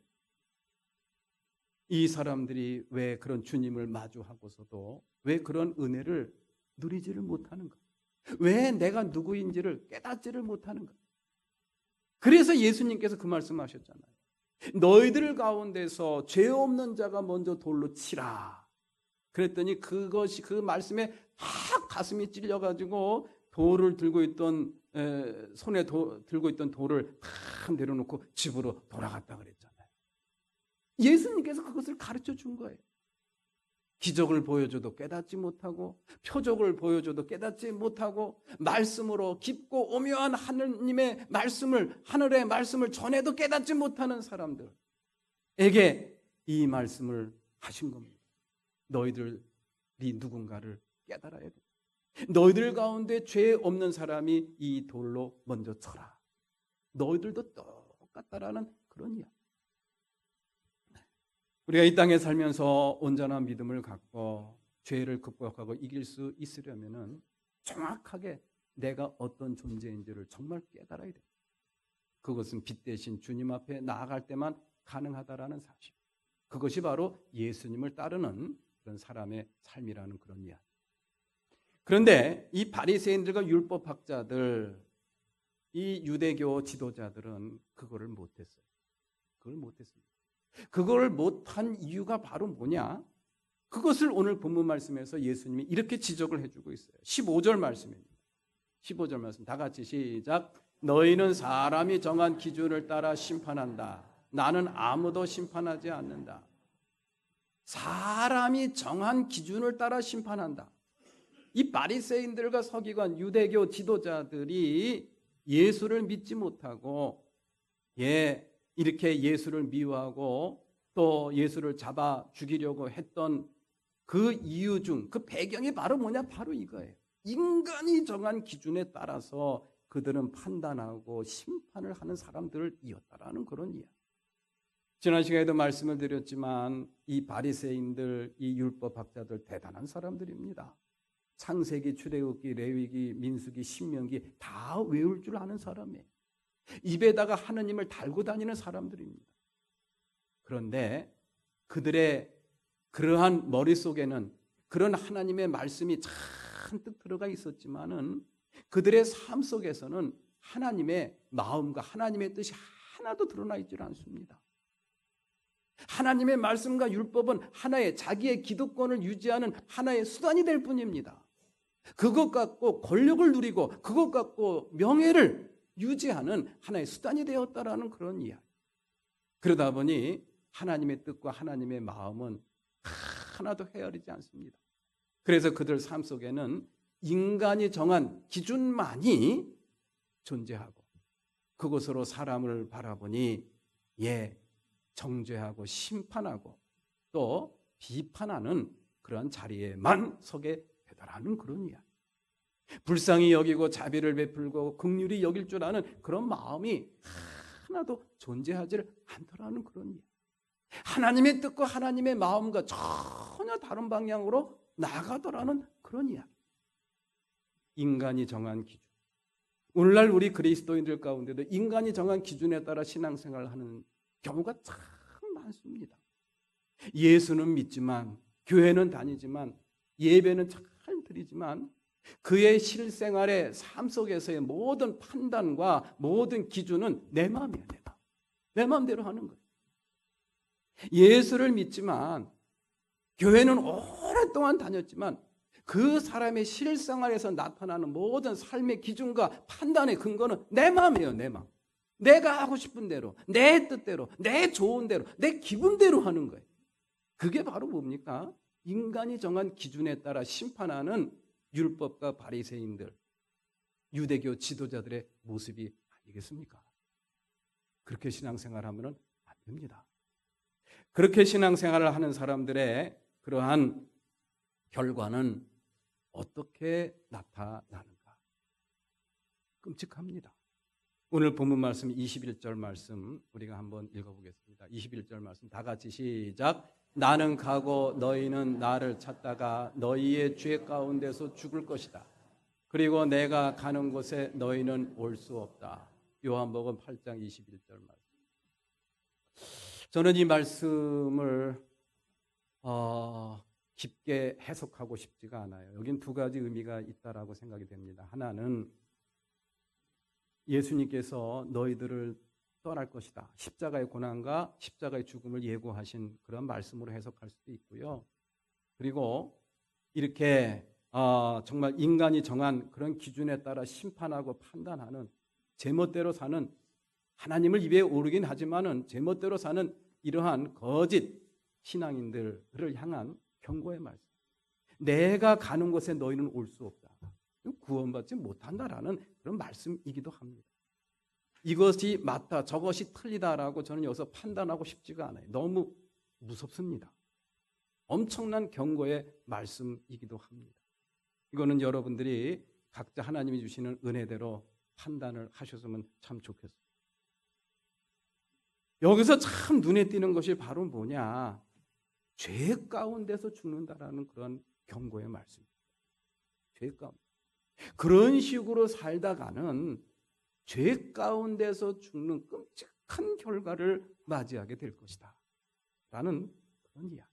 이 사람들이 왜 그런 주님을 마주하고서도 왜 그런 은혜를 누리지를 못하는가? 왜 내가 누구인지를 깨닫지를 못하는가? 그래서 예수님께서 그 말씀하셨잖아요. 너희들 가운데서 죄 없는 자가 먼저 돌로 치라. 그랬더니 그것이 그 말씀에 확 가슴이 찔려가지고 돌을 들고 있던 손에 들고 있던 돌을 탁 내려놓고 집으로 돌아갔다 그랬잖아요. 예수님께서 그것을 가르쳐 준 거예요. 기적을 보여줘도 깨닫지 못하고 표적을 보여줘도 깨닫지 못하고 말씀으로 깊고 오묘한 하느님의 말씀을 하늘의 말씀을 전해도 깨닫지 못하는 사람들에게 이 말씀을 하신 겁니다. 너희들이 누군가를 깨달아야 돼. 너희들 가운데 죄 없는 사람이 이 돌로 먼저 쳐라. 너희들도 똑같다라는 그런 이야기. 우리가 이 땅에 살면서 온전한 믿음을 갖고 죄를 극복하고 이길 수 있으려면은 정확하게 내가 어떤 존재인지를 정말 깨달아야 돼. 그것은 빛 대신 주님 앞에 나아갈 때만 가능하다라는 사실. 그것이 바로 예수님을 따르는 그런 사람의 삶이라는 그런 이야기. 그런데 이 바리새인들과 율법학자들, 이 유대교 지도자들은 그거를 못했어요. 그걸 못했습니다. 그걸 못한 이유가 바로 뭐냐? 그것을 오늘 본문 말씀에서 예수님이 이렇게 지적을 해주고 있어요. 15절 말씀입니다. 15절 말씀 다 같이 시작. 너희는 사람이 정한 기준을 따라 심판한다. 나는 아무도 심판하지 않는다. 사람이 정한 기준을 따라 심판한다. 이 바리새인들과 서기관 유대교 지도자들이 예수를 믿지 못하고 이렇게 예수를 미워하고 또 예수를 잡아 죽이려고 했던 그 이유 중 그 배경이 바로 뭐냐? 바로 이거예요. 인간이 정한 기준에 따라서 그들은 판단하고 심판을 하는 사람들이었다라는 그런 이야기. 지난 시간에도 말씀을 드렸지만 이 바리새인들, 이 율법학자들 대단한 사람들입니다. 창세기, 출애굽기, 레위기, 민수기, 신명기 다 외울 줄 아는 사람이에요. 입에다가 하느님을 달고 다니는 사람들입니다. 그런데 그들의 그러한 머릿속에는 그런 하나님의 말씀이 잔뜩 들어가 있었지만은 그들의 삶 속에서는 하나님의 마음과 하나님의 뜻이 하나도 드러나 있질 않습니다. 하나님의 말씀과 율법은 하나의 자기의 기득권을 유지하는 하나의 수단이 될 뿐입니다. 그것 갖고 권력을 누리고 그것 갖고 명예를 유지하는 하나의 수단이 되었다라는 그런 이야기. 그러다 보니 하나님의 뜻과 하나님의 마음은 하나도 헤아리지 않습니다. 그래서 그들 삶 속에는 인간이 정한 기준만이 존재하고 그것으로 사람을 바라보니 정죄하고 심판하고 또 비판하는 그런 자리에만 서게 되더라는 그런 이야기. 불쌍히 여기고 자비를 베풀고 긍휼히 여길 줄 아는 그런 마음이 하나도 존재하지 않더라는 그런 이야기. 하나님의 뜻과 하나님의 마음과 전혀 다른 방향으로 나가더라는 그런 이야기. 인간이 정한 기준. 오늘날 우리 그리스도인들 가운데도 인간이 정한 기준에 따라 신앙생활을 하는 경우가 참 많습니다. 예수는 믿지만 교회는 다니지만 예배는 잘 드리지만 그의 실생활의 삶 속에서의 모든 판단과 모든 기준은 내 마음이에요. 내 마음. 내 마음대로 하는 거예요. 예수를 믿지만 교회는 오랫동안 다녔지만 그 사람의 실생활에서 나타나는 모든 삶의 기준과 판단의 근거는 내 마음이에요. 내 마음. 내가 하고 싶은 대로, 내 뜻대로, 내 좋은 대로, 내 기분대로 하는 거예요. 그게 바로 뭡니까? 인간이 정한 기준에 따라 심판하는 율법과 바리새인들, 유대교 지도자들의 모습이 아니겠습니까? 그렇게 신앙생활하면 안 됩니다. 그렇게 신앙생활을 하는 사람들의 그러한 결과는 어떻게 나타나는가? 끔찍합니다. 오늘 본문 말씀 21절 말씀 우리가 한번 읽어보겠습니다. 21절 말씀 다 같이 시작. 나는 가고 너희는 나를 찾다가 너희의 죄 가운데서 죽을 것이다. 그리고 내가 가는 곳에 너희는 올 수 없다. 요한복음 8장 21절 말씀. 저는 이 말씀을 깊게 해석하고 싶지가 않아요. 여긴 두 가지 의미가 있다라고 생각이 됩니다. 하나는 예수님께서 너희들을 떠날 것이다. 십자가의 고난과 십자가의 죽음을 예고하신 그런 말씀으로 해석할 수도 있고요. 그리고 이렇게 정말 인간이 정한 그런 기준에 따라 심판하고 판단하는 제멋대로 사는 하나님을 입에 오르긴 하지만은 제멋대로 사는 이러한 거짓 신앙인들을 향한 경고의 말씀. 내가 가는 곳에 너희는 올 수 없다. 구원받지 못한다라는 그런 말씀이기도 합니다. 이것이 맞다, 저것이 틀리다라고 저는 여기서 판단하고 싶지가 않아요. 너무 무섭습니다. 엄청난 경고의 말씀이기도 합니다. 이거는 여러분들이 각자 하나님이 주시는 은혜대로 판단을 하셨으면 참 좋겠어요. 여기서 참 눈에 띄는 것이 바로 뭐냐? 죄 가운데서 죽는다라는 그런 경고의 말씀입니다. 죄 가운데. 그런 식으로 살다가는 죄 가운데서 죽는 끔찍한 결과를 맞이하게 될 것이다 라는 그런 이야기.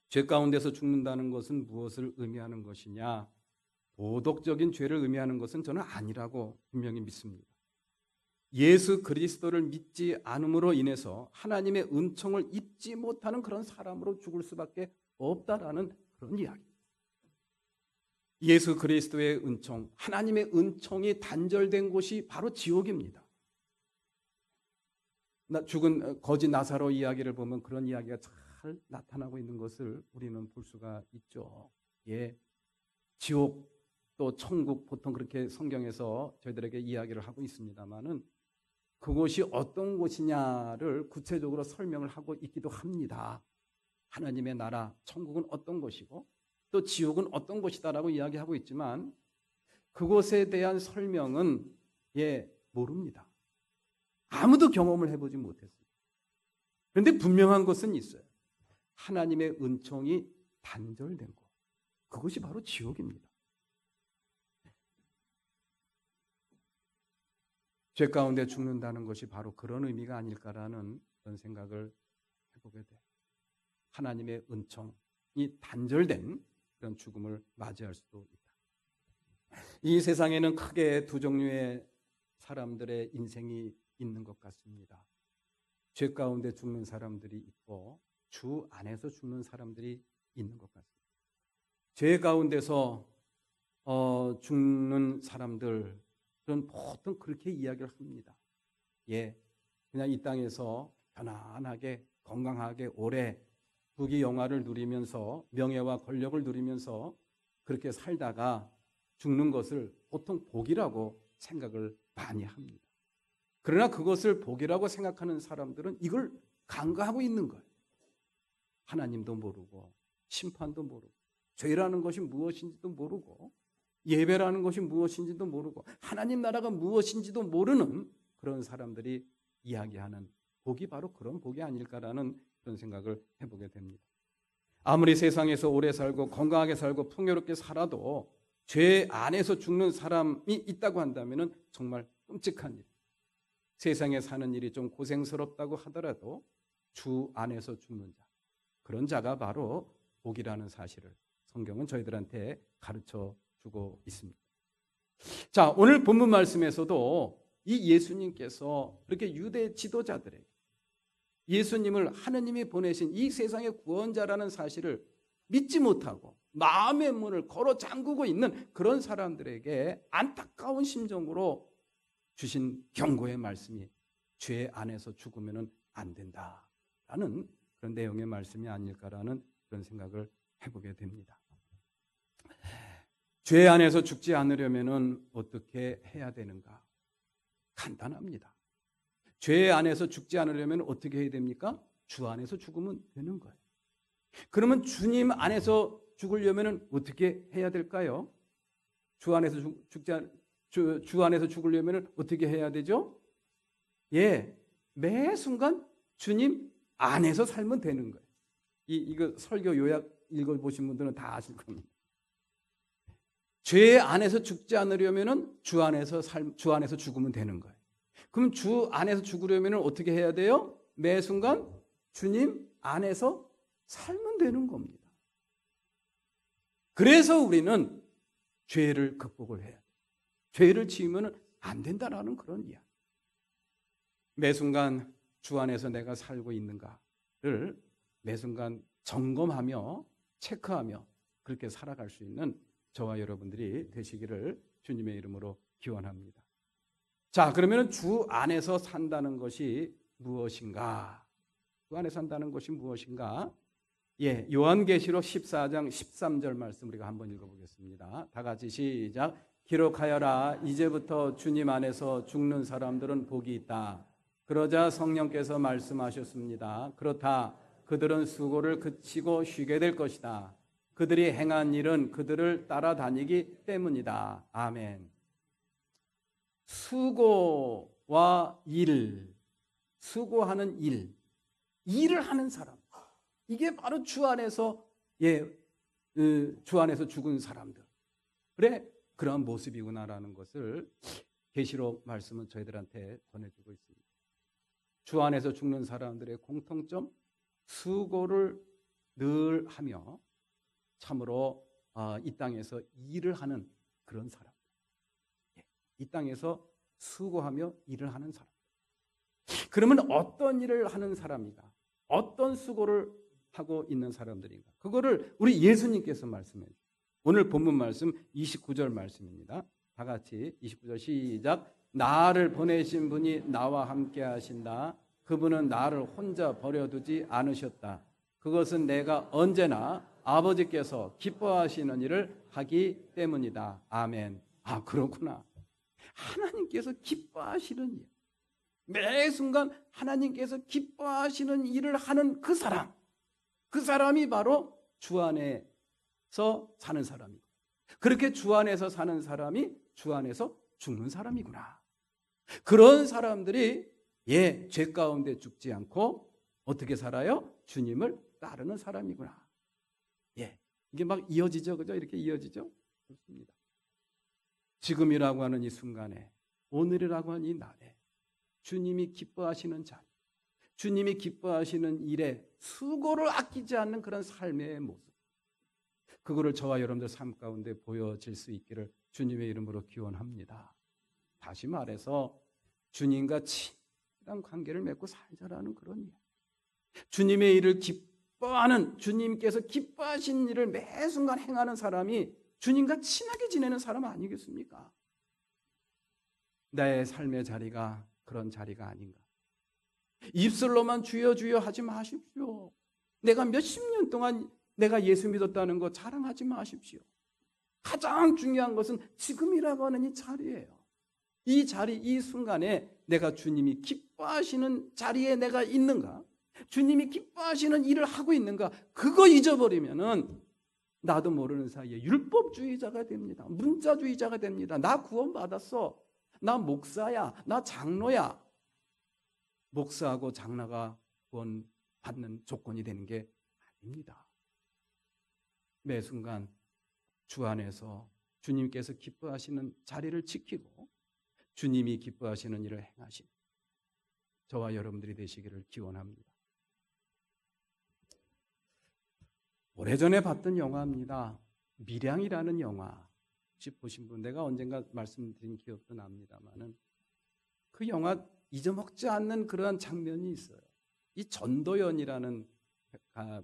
죄 가운데서 죽는다는 것은 무엇을 의미하는 것이냐? 도덕적인 죄를 의미하는 것은 저는 아니라고 분명히 믿습니다. 예수 그리스도를 믿지 않음으로 인해서 하나님의 은총을 입지 못하는 그런 사람으로 죽을 수밖에 없다라는 그런 이야기. 예수 그리스도의 은총, 하나님의 은총이 단절된 곳이 바로 지옥입니다. 죽은 거지 나사로 이야기를 보면 그런 이야기가 잘 나타나고 있는 것을 우리는 볼 수가 있죠. 예, 지옥 또 천국 보통 그렇게 성경에서 저희들에게 이야기를 하고 있습니다만은 그곳이 어떤 곳이냐를 구체적으로 설명을 하고 있기도 합니다. 하나님의 나라, 천국은 어떤 곳이고 또 지옥은 어떤 곳이다라고 이야기하고 있지만 그곳에 대한 설명은 모릅니다. 아무도 경험을 해보지 못했어요. 그런데 분명한 것은 있어요. 하나님의 은총이 단절된 곳. 그것이 바로 지옥입니다. 죄 가운데 죽는다는 것이 바로 그런 의미가 아닐까라는 그런 생각을 해보게 돼요. 하나님의 은총이 단절된 그런 죽음을 맞이할 수도 있다. 이 세상에는 크게 두 종류의 사람들의 인생이 있는 것 같습니다. 죄 가운데 죽는 사람들이 있고 주 안에서 죽는 사람들이 있는 것 같습니다. 죄 가운데서 죽는 사람들 그런 보통 그렇게 이야기를 합니다. 그냥 이 땅에서 편안하게 건강하게 오래 부귀 영화를 누리면서 명예와 권력을 누리면서 그렇게 살다가 죽는 것을 보통 복이라고 생각을 많이 합니다. 그러나 그것을 복이라고 생각하는 사람들은 이걸 간과하고 있는 거예요. 하나님도 모르고 심판도 모르고 죄라는 것이 무엇인지도 모르고 예배라는 것이 무엇인지도 모르고 하나님 나라가 무엇인지도 모르는 그런 사람들이 이야기하는 복이 바로 그런 복이 아닐까라는 그런 생각을 해보게 됩니다. 아무리 세상에서 오래 살고 건강하게 살고 풍요롭게 살아도 죄 안에서 죽는 사람이 있다고 한다면 정말 끔찍한 일. 세상에 사는 일이 좀 고생스럽다고 하더라도 주 안에서 죽는 자. 그런 자가 바로 복이라는 사실을 성경은 저희들한테 가르쳐 주고 있습니다. 자, 오늘 본문 말씀에서도 이 예수님께서 그렇게 유대 지도자들에게 예수님을 하느님이 보내신 이 세상의 구원자라는 사실을 믿지 못하고 마음의 문을 걸어 잠그고 있는 그런 사람들에게 안타까운 심정으로 주신 경고의 말씀이 죄 안에서 죽으면 안 된다라는 그런 내용의 말씀이 아닐까라는 그런 생각을 해보게 됩니다. 죄 안에서 죽지 않으려면 어떻게 해야 되는가? 간단합니다. 죄 안에서 죽지 않으려면 어떻게 해야 됩니까? 주 안에서 죽으면 되는 거예요. 그러면 주님 안에서 죽으려면 어떻게 해야 될까요? 주 안에서 주 안에서 죽으려면 어떻게 해야 되죠? 매 순간 주님 안에서 살면 되는 거예요. 이거 설교 요약 읽어보신 분들은 다 아실 겁니다. 죄 안에서 죽지 않으려면 주 안에서 죽으면 되는 거예요. 그럼 주 안에서 죽으려면 어떻게 해야 돼요? 매 순간 주님 안에서 살면 되는 겁니다. 그래서 우리는 죄를 극복을 해야 돼요. 죄를 지으면 안 된다라는 그런 이야기. 매 순간 주 안에서 내가 살고 있는가를 매 순간 점검하며 체크하며 그렇게 살아갈 수 있는 저와 여러분들이 되시기를 주님의 이름으로 기원합니다. 자, 그러면 주 안에서 산다는 것이 무엇인가? 주 안에 산다는 것이 무엇인가? 요한계시록 14장 13절 말씀 우리가 한번 읽어보겠습니다. 다 같이 시작. 기록하여라. 이제부터 주님 안에서 죽는 사람들은 복이 있다. 그러자 성령께서 말씀하셨습니다. 그렇다. 그들은 수고를 그치고 쉬게 될 것이다. 그들이 행한 일은 그들을 따라다니기 때문이다. 아멘. 수고와 일, 수고하는 일, 일을 하는 사람, 이게 바로 주 안에서 주 안에서 죽은 사람들, 그래 그러한 모습이구나라는 것을 계시록 말씀은 저희들한테 전해주고 있습니다. 주 안에서 죽는 사람들의 공통점, 수고를 늘 하며 참으로 이 땅에서 일을 하는 그런 사람, 이 땅에서 수고하며 일을 하는 사람. 그러면 어떤 일을 하는 사람인가? 어떤 수고를 하고 있는 사람들인가? 그거를 우리 예수님께서 말씀해 주세요. 오늘 본문 말씀 29절 말씀입니다. 다 같이 29절 시작. 나를 보내신 분이 나와 함께 하신다. 그분은 나를 혼자 버려두지 않으셨다. 그것은 내가 언제나 아버지께서 기뻐하시는 일을 하기 때문이다. 아멘. 아, 그렇구나. 하나님께서 기뻐하시는 일, 매 순간 하나님께서 기뻐하시는 일을 하는 그 사람, 그 사람이 바로 주 안에서 사는 사람이고, 그렇게 주 안에서 사는 사람이 주 안에서 죽는 사람이구나. 그런 사람들이 죄 가운데 죽지 않고 어떻게 살아요? 주님을 따르는 사람이구나. 이게 막 이어지죠, 그죠? 이렇게 이어지죠. 그렇습니다. 지금이라고 하는 이 순간에, 오늘이라고 하는 이 날에 주님이 기뻐하시는 자리, 주님이 기뻐하시는 일에 수고를 아끼지 않는 그런 삶의 모습, 그거를 저와 여러분들 삶 가운데 보여질 수 있기를 주님의 이름으로 기원합니다. 다시 말해서 주님과 친밀한 관계를 맺고 살자라는 그런 일, 주님의 일을 기뻐하는, 주님께서 기뻐하신 일을 매 순간 행하는 사람이 주님과 친하게 지내는 사람 아니겠습니까? 나의 삶의 자리가 그런 자리가 아닌가. 입술로만 주여 주여 하지 마십시오. 내가 몇십 년 동안 내가 예수 믿었다는 거 자랑하지 마십시오. 가장 중요한 것은 지금이라고 하는 이 자리예요. 이 자리, 이 순간에 내가 주님이 기뻐하시는 자리에 내가 있는가? 주님이 기뻐하시는 일을 하고 있는가? 그거 잊어버리면은 나도 모르는 사이에 율법주의자가 됩니다. 문자주의자가 됩니다. 나 구원받았어. 나 목사야. 나 장로야. 목사하고 장로가 구원받는 조건이 되는 게 아닙니다. 매 순간 주 안에서 주님께서 기뻐하시는 자리를 지키고 주님이 기뻐하시는 일을 행하신 저와 여러분들이 되시기를 기원합니다. 오래전에 봤던 영화입니다. 밀양이라는 영화. 혹시 보신 분, 내가 언젠가 말씀드린 기억도 납니다만은 그 영화 잊어먹지 않는 그러한 장면이 있어요. 이 전도연이라는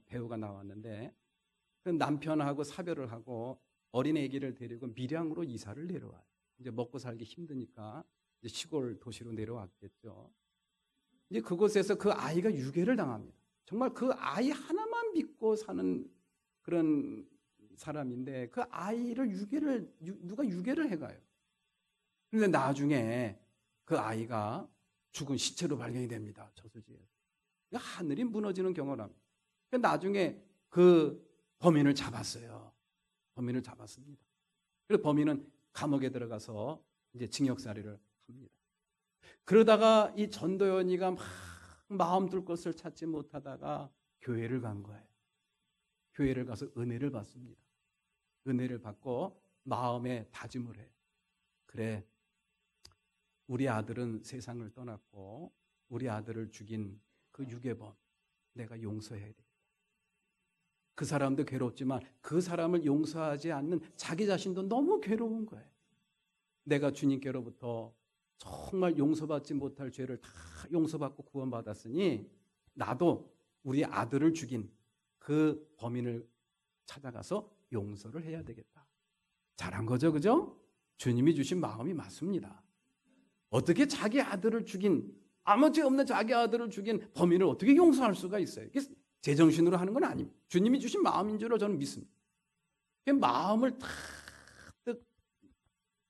배우가 나왔는데 그 남편하고 사별을 하고 어린 아기를 데리고 밀양으로 이사를 내려와요. 이제 먹고 살기 힘드니까 이제 시골 도시로 내려왔겠죠. 이제 그곳에서 그 아이가 유괴를 당합니다. 정말 그 아이 하나만 믿고 사는 그런 사람인데 그 아이를 누가 유괴를 해가요. 그런데 나중에 그 아이가 죽은 시체로 발견이 됩니다. 저수지에서. 하늘이 무너지는 경험을 합니다. 나중에 그 범인을 잡았어요. 범인을 잡았습니다. 그래서 범인은 감옥에 들어가서 이제 징역살이를 합니다. 그러다가 이 전도연이가 막 마음 둘 곳을 찾지 못하다가 교회를 간 거예요. 교회를 가서 은혜를 받습니다. 은혜를 받고 마음에 다짐을 해요. 그래, 우리 아들은 세상을 떠났고 우리 아들을 죽인 그 유괴범 내가 용서해야 되겠다. 그 사람도 괴롭지만 그 사람을 용서하지 않는 자기 자신도 너무 괴로운 거예요. 내가 주님께로부터 정말 용서받지 못할 죄를 다 용서받고 구원받았으니 나도 우리 아들을 죽인 그 범인을 찾아가서 용서를 해야 되겠다. 잘한 거죠, 그죠? 주님이 주신 마음이 맞습니다. 어떻게 자기 아들을 죽인, 아무 죄 없는 자기 아들을 죽인 범인을 어떻게 용서할 수가 있어요? 이게 제정신으로 하는 건 아닙니다. 주님이 주신 마음인 줄로 저는 믿습니다. 마음을 탁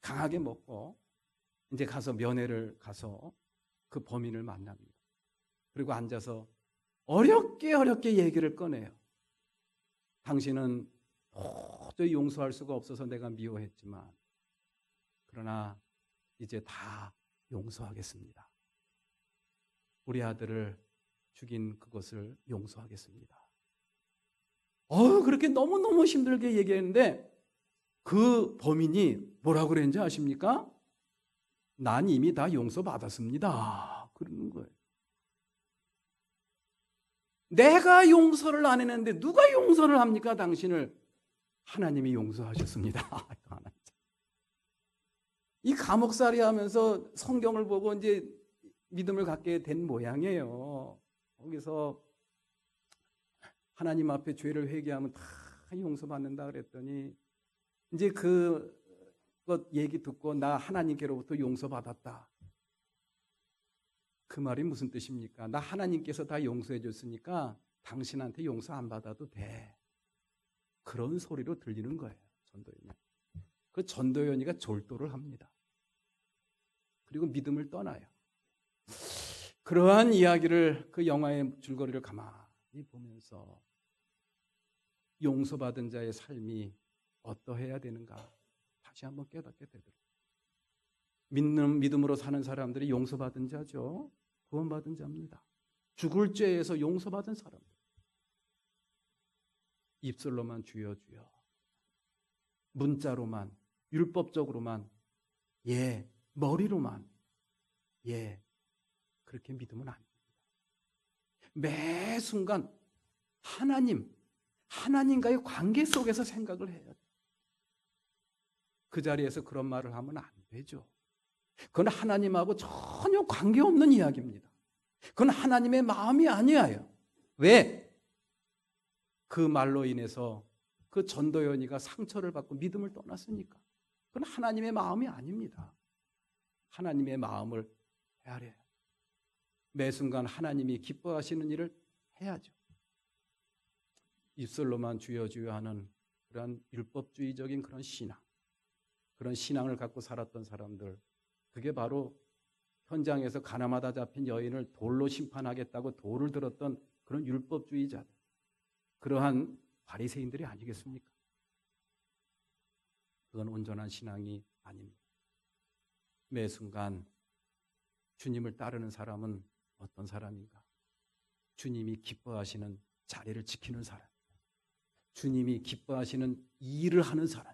강하게 먹고 이제 가서 면회를 가서 그 범인을 만납니다. 그리고 앉아서 어렵게 얘기를 꺼내요. 당신은 도저히 용서할 수가 없어서 내가 미워했지만 그러나 이제 다 용서하겠습니다. 우리 아들을 죽인 그것을 용서하겠습니다. 그렇게 너무너무 힘들게 얘기했는데 그 범인이 뭐라고 그랬는지 아십니까? 난 이미 다 용서받았습니다. 그러는 거예요. 내가 용서를 안 했는데 누가 용서를 합니까? 당신을. 하나님이 용서하셨습니다. 이 감옥살이 하면서 성경을 보고 이제 믿음을 갖게 된 모양이에요. 거기서 하나님 앞에 죄를 회개하면 다 용서받는다 그랬더니 이제 그것 얘기 듣고 나 하나님께로부터 용서받았다. 그 말이 무슨 뜻입니까? 나 하나님께서 다 용서해 줬으니까 당신한테 용서 안 받아도 돼. 그런 소리로 들리는 거예요. 전도연이. 그 전도연이가 졸도를 합니다. 그리고 믿음을 떠나요. 그러한 이야기를 그 영화의 줄거리를 가만히 보면서 용서받은 자의 삶이 어떠해야 되는가 다시 한번 깨닫게 되더라고요. 믿음으로 사는 사람들이 용서받은 자죠. 구원받은 자입니다. 죽을 죄에서 용서받은 사람들. 입술로만 주여 주여, 문자로만, 율법적으로만, 머리로만, 그렇게 믿으면 안 됩니다. 매 순간 하나님과의 관계 속에서 생각을 해야 돼요. 그 자리에서 그런 말을 하면 안 되죠. 그건 하나님하고 전혀 관계없는 이야기입니다. 그건 하나님의 마음이 아니에요. 왜? 그 말로 인해서 그 전도연이가 상처를 받고 믿음을 떠났으니까. 그건 하나님의 마음이 아닙니다. 하나님의 마음을 헤아려요. 매 순간 하나님이 기뻐하시는 일을 해야죠. 입술로만 주여 주여 하는 그런 율법주의적인 그런 신앙, 그런 신앙을 갖고 살았던 사람들, 그게 바로 현장에서 가나마다 잡힌 여인을 돌로 심판하겠다고 돌을 들었던 그런 율법주의자들, 그러한 바리새인들이 아니겠습니까? 그건 온전한 신앙이 아닙니다. 매 순간 주님을 따르는 사람은 어떤 사람인가? 주님이 기뻐하시는 자리를 지키는 사람, 주님이 기뻐하시는 일을 하는 사람,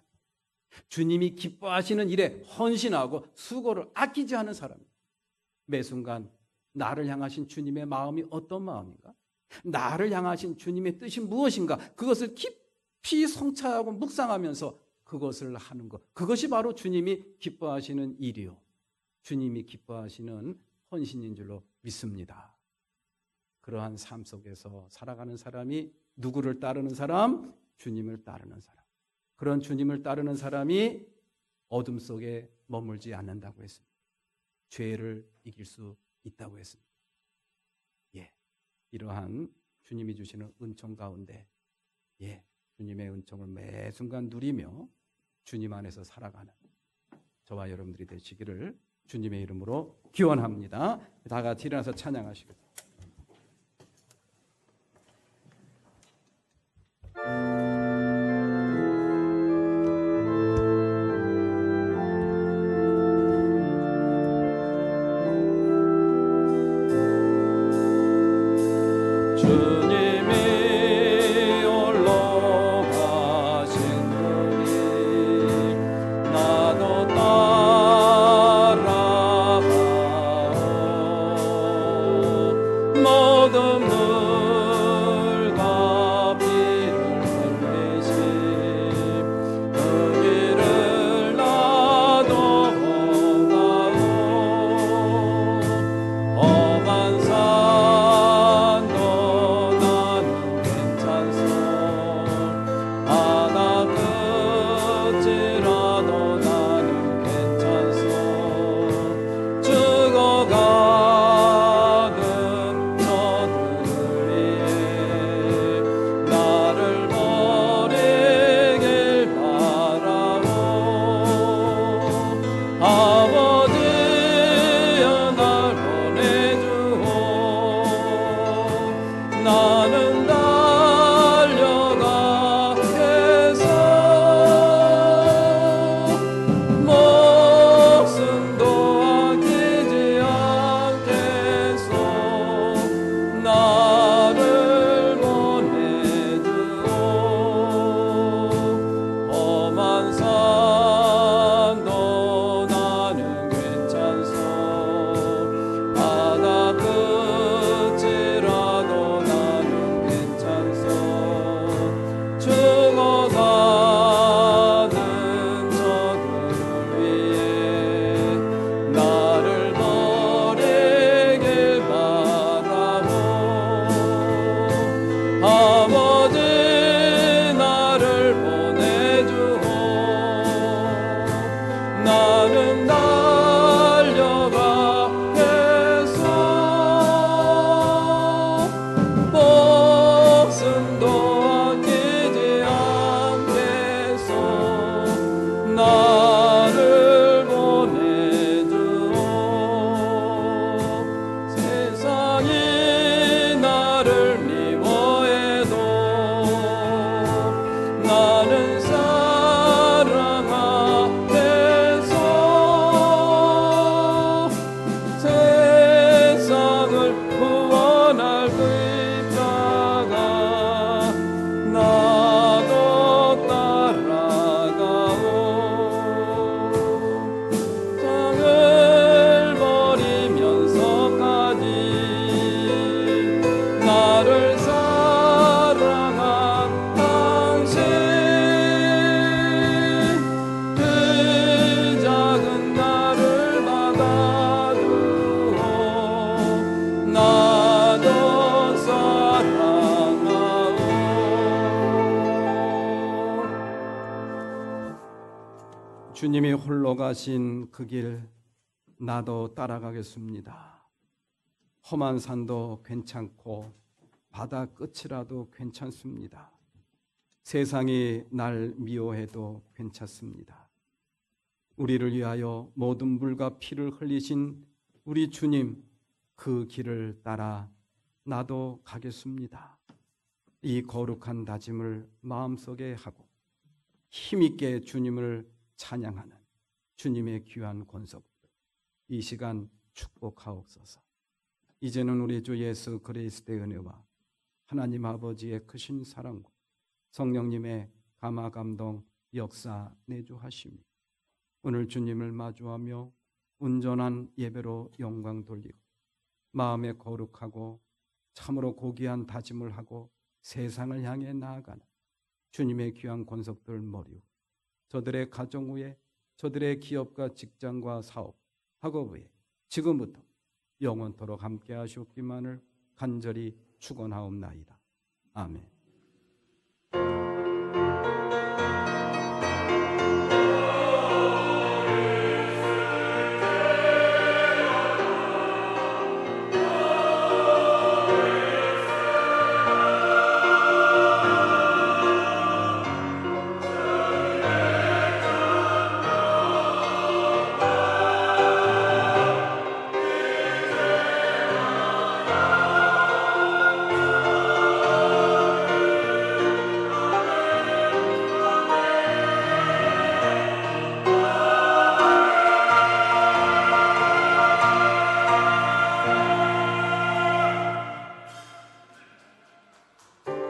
주님이 기뻐하시는 일에 헌신하고 수고를 아끼지 않은 사람. 매 순간 나를 향하신 주님의 마음이 어떤 마음인가? 나를 향하신 주님의 뜻이 무엇인가? 그것을 깊이 성찰하고 묵상하면서 그것을 하는 것, 그것이 바로 주님이 기뻐하시는 일이요, 주님이 기뻐하시는 헌신인 줄로 믿습니다. 그러한 삶 속에서 살아가는 사람이 누구를 따르는 사람? 주님을 따르는 사람. 그런 주님을 따르는 사람이 어둠 속에 머물지 않는다고 했습니다. 죄를 이길 수 있다고 했습니다. 이러한 주님이 주시는 은총 가운데 주님의 은총을 매 순간 누리며 주님 안에서 살아가는 저와 여러분들이 되시기를 주님의 이름으로 기원합니다. 다 같이 일어나서 찬양하시겠습니다. 주님이 홀로 가신 그 길 나도 따라가겠습니다. 험한 산도 괜찮고 바다 끝이라도 괜찮습니다. 세상이 날 미워해도 괜찮습니다. 우리를 위하여 모든 물과 피를 흘리신 우리 주님 그 길을 따라 나도 가겠습니다. 이 거룩한 다짐을 마음속에 하고 힘있게 주님을 찬양하는 주님의 귀한 권속들 이 시간 축복하옵소서. 이제는 우리 주 예수 그리스도의 은혜와 하나님 아버지의 크신 사랑과 성령님의 감화 감동 역사 내주하심이 오늘 주님을 마주하며 온전한 예배로 영광 돌리고 마음에 거룩하고 참으로 고귀한 다짐을 하고 세상을 향해 나아가는 주님의 귀한 권속들 머리고 저들의 가정 위에 저들의 기업과 직장과 사업 학업 위에 지금부터 영원토록 함께 하시옵기만을 간절히 축원하옵나이다. 아멘.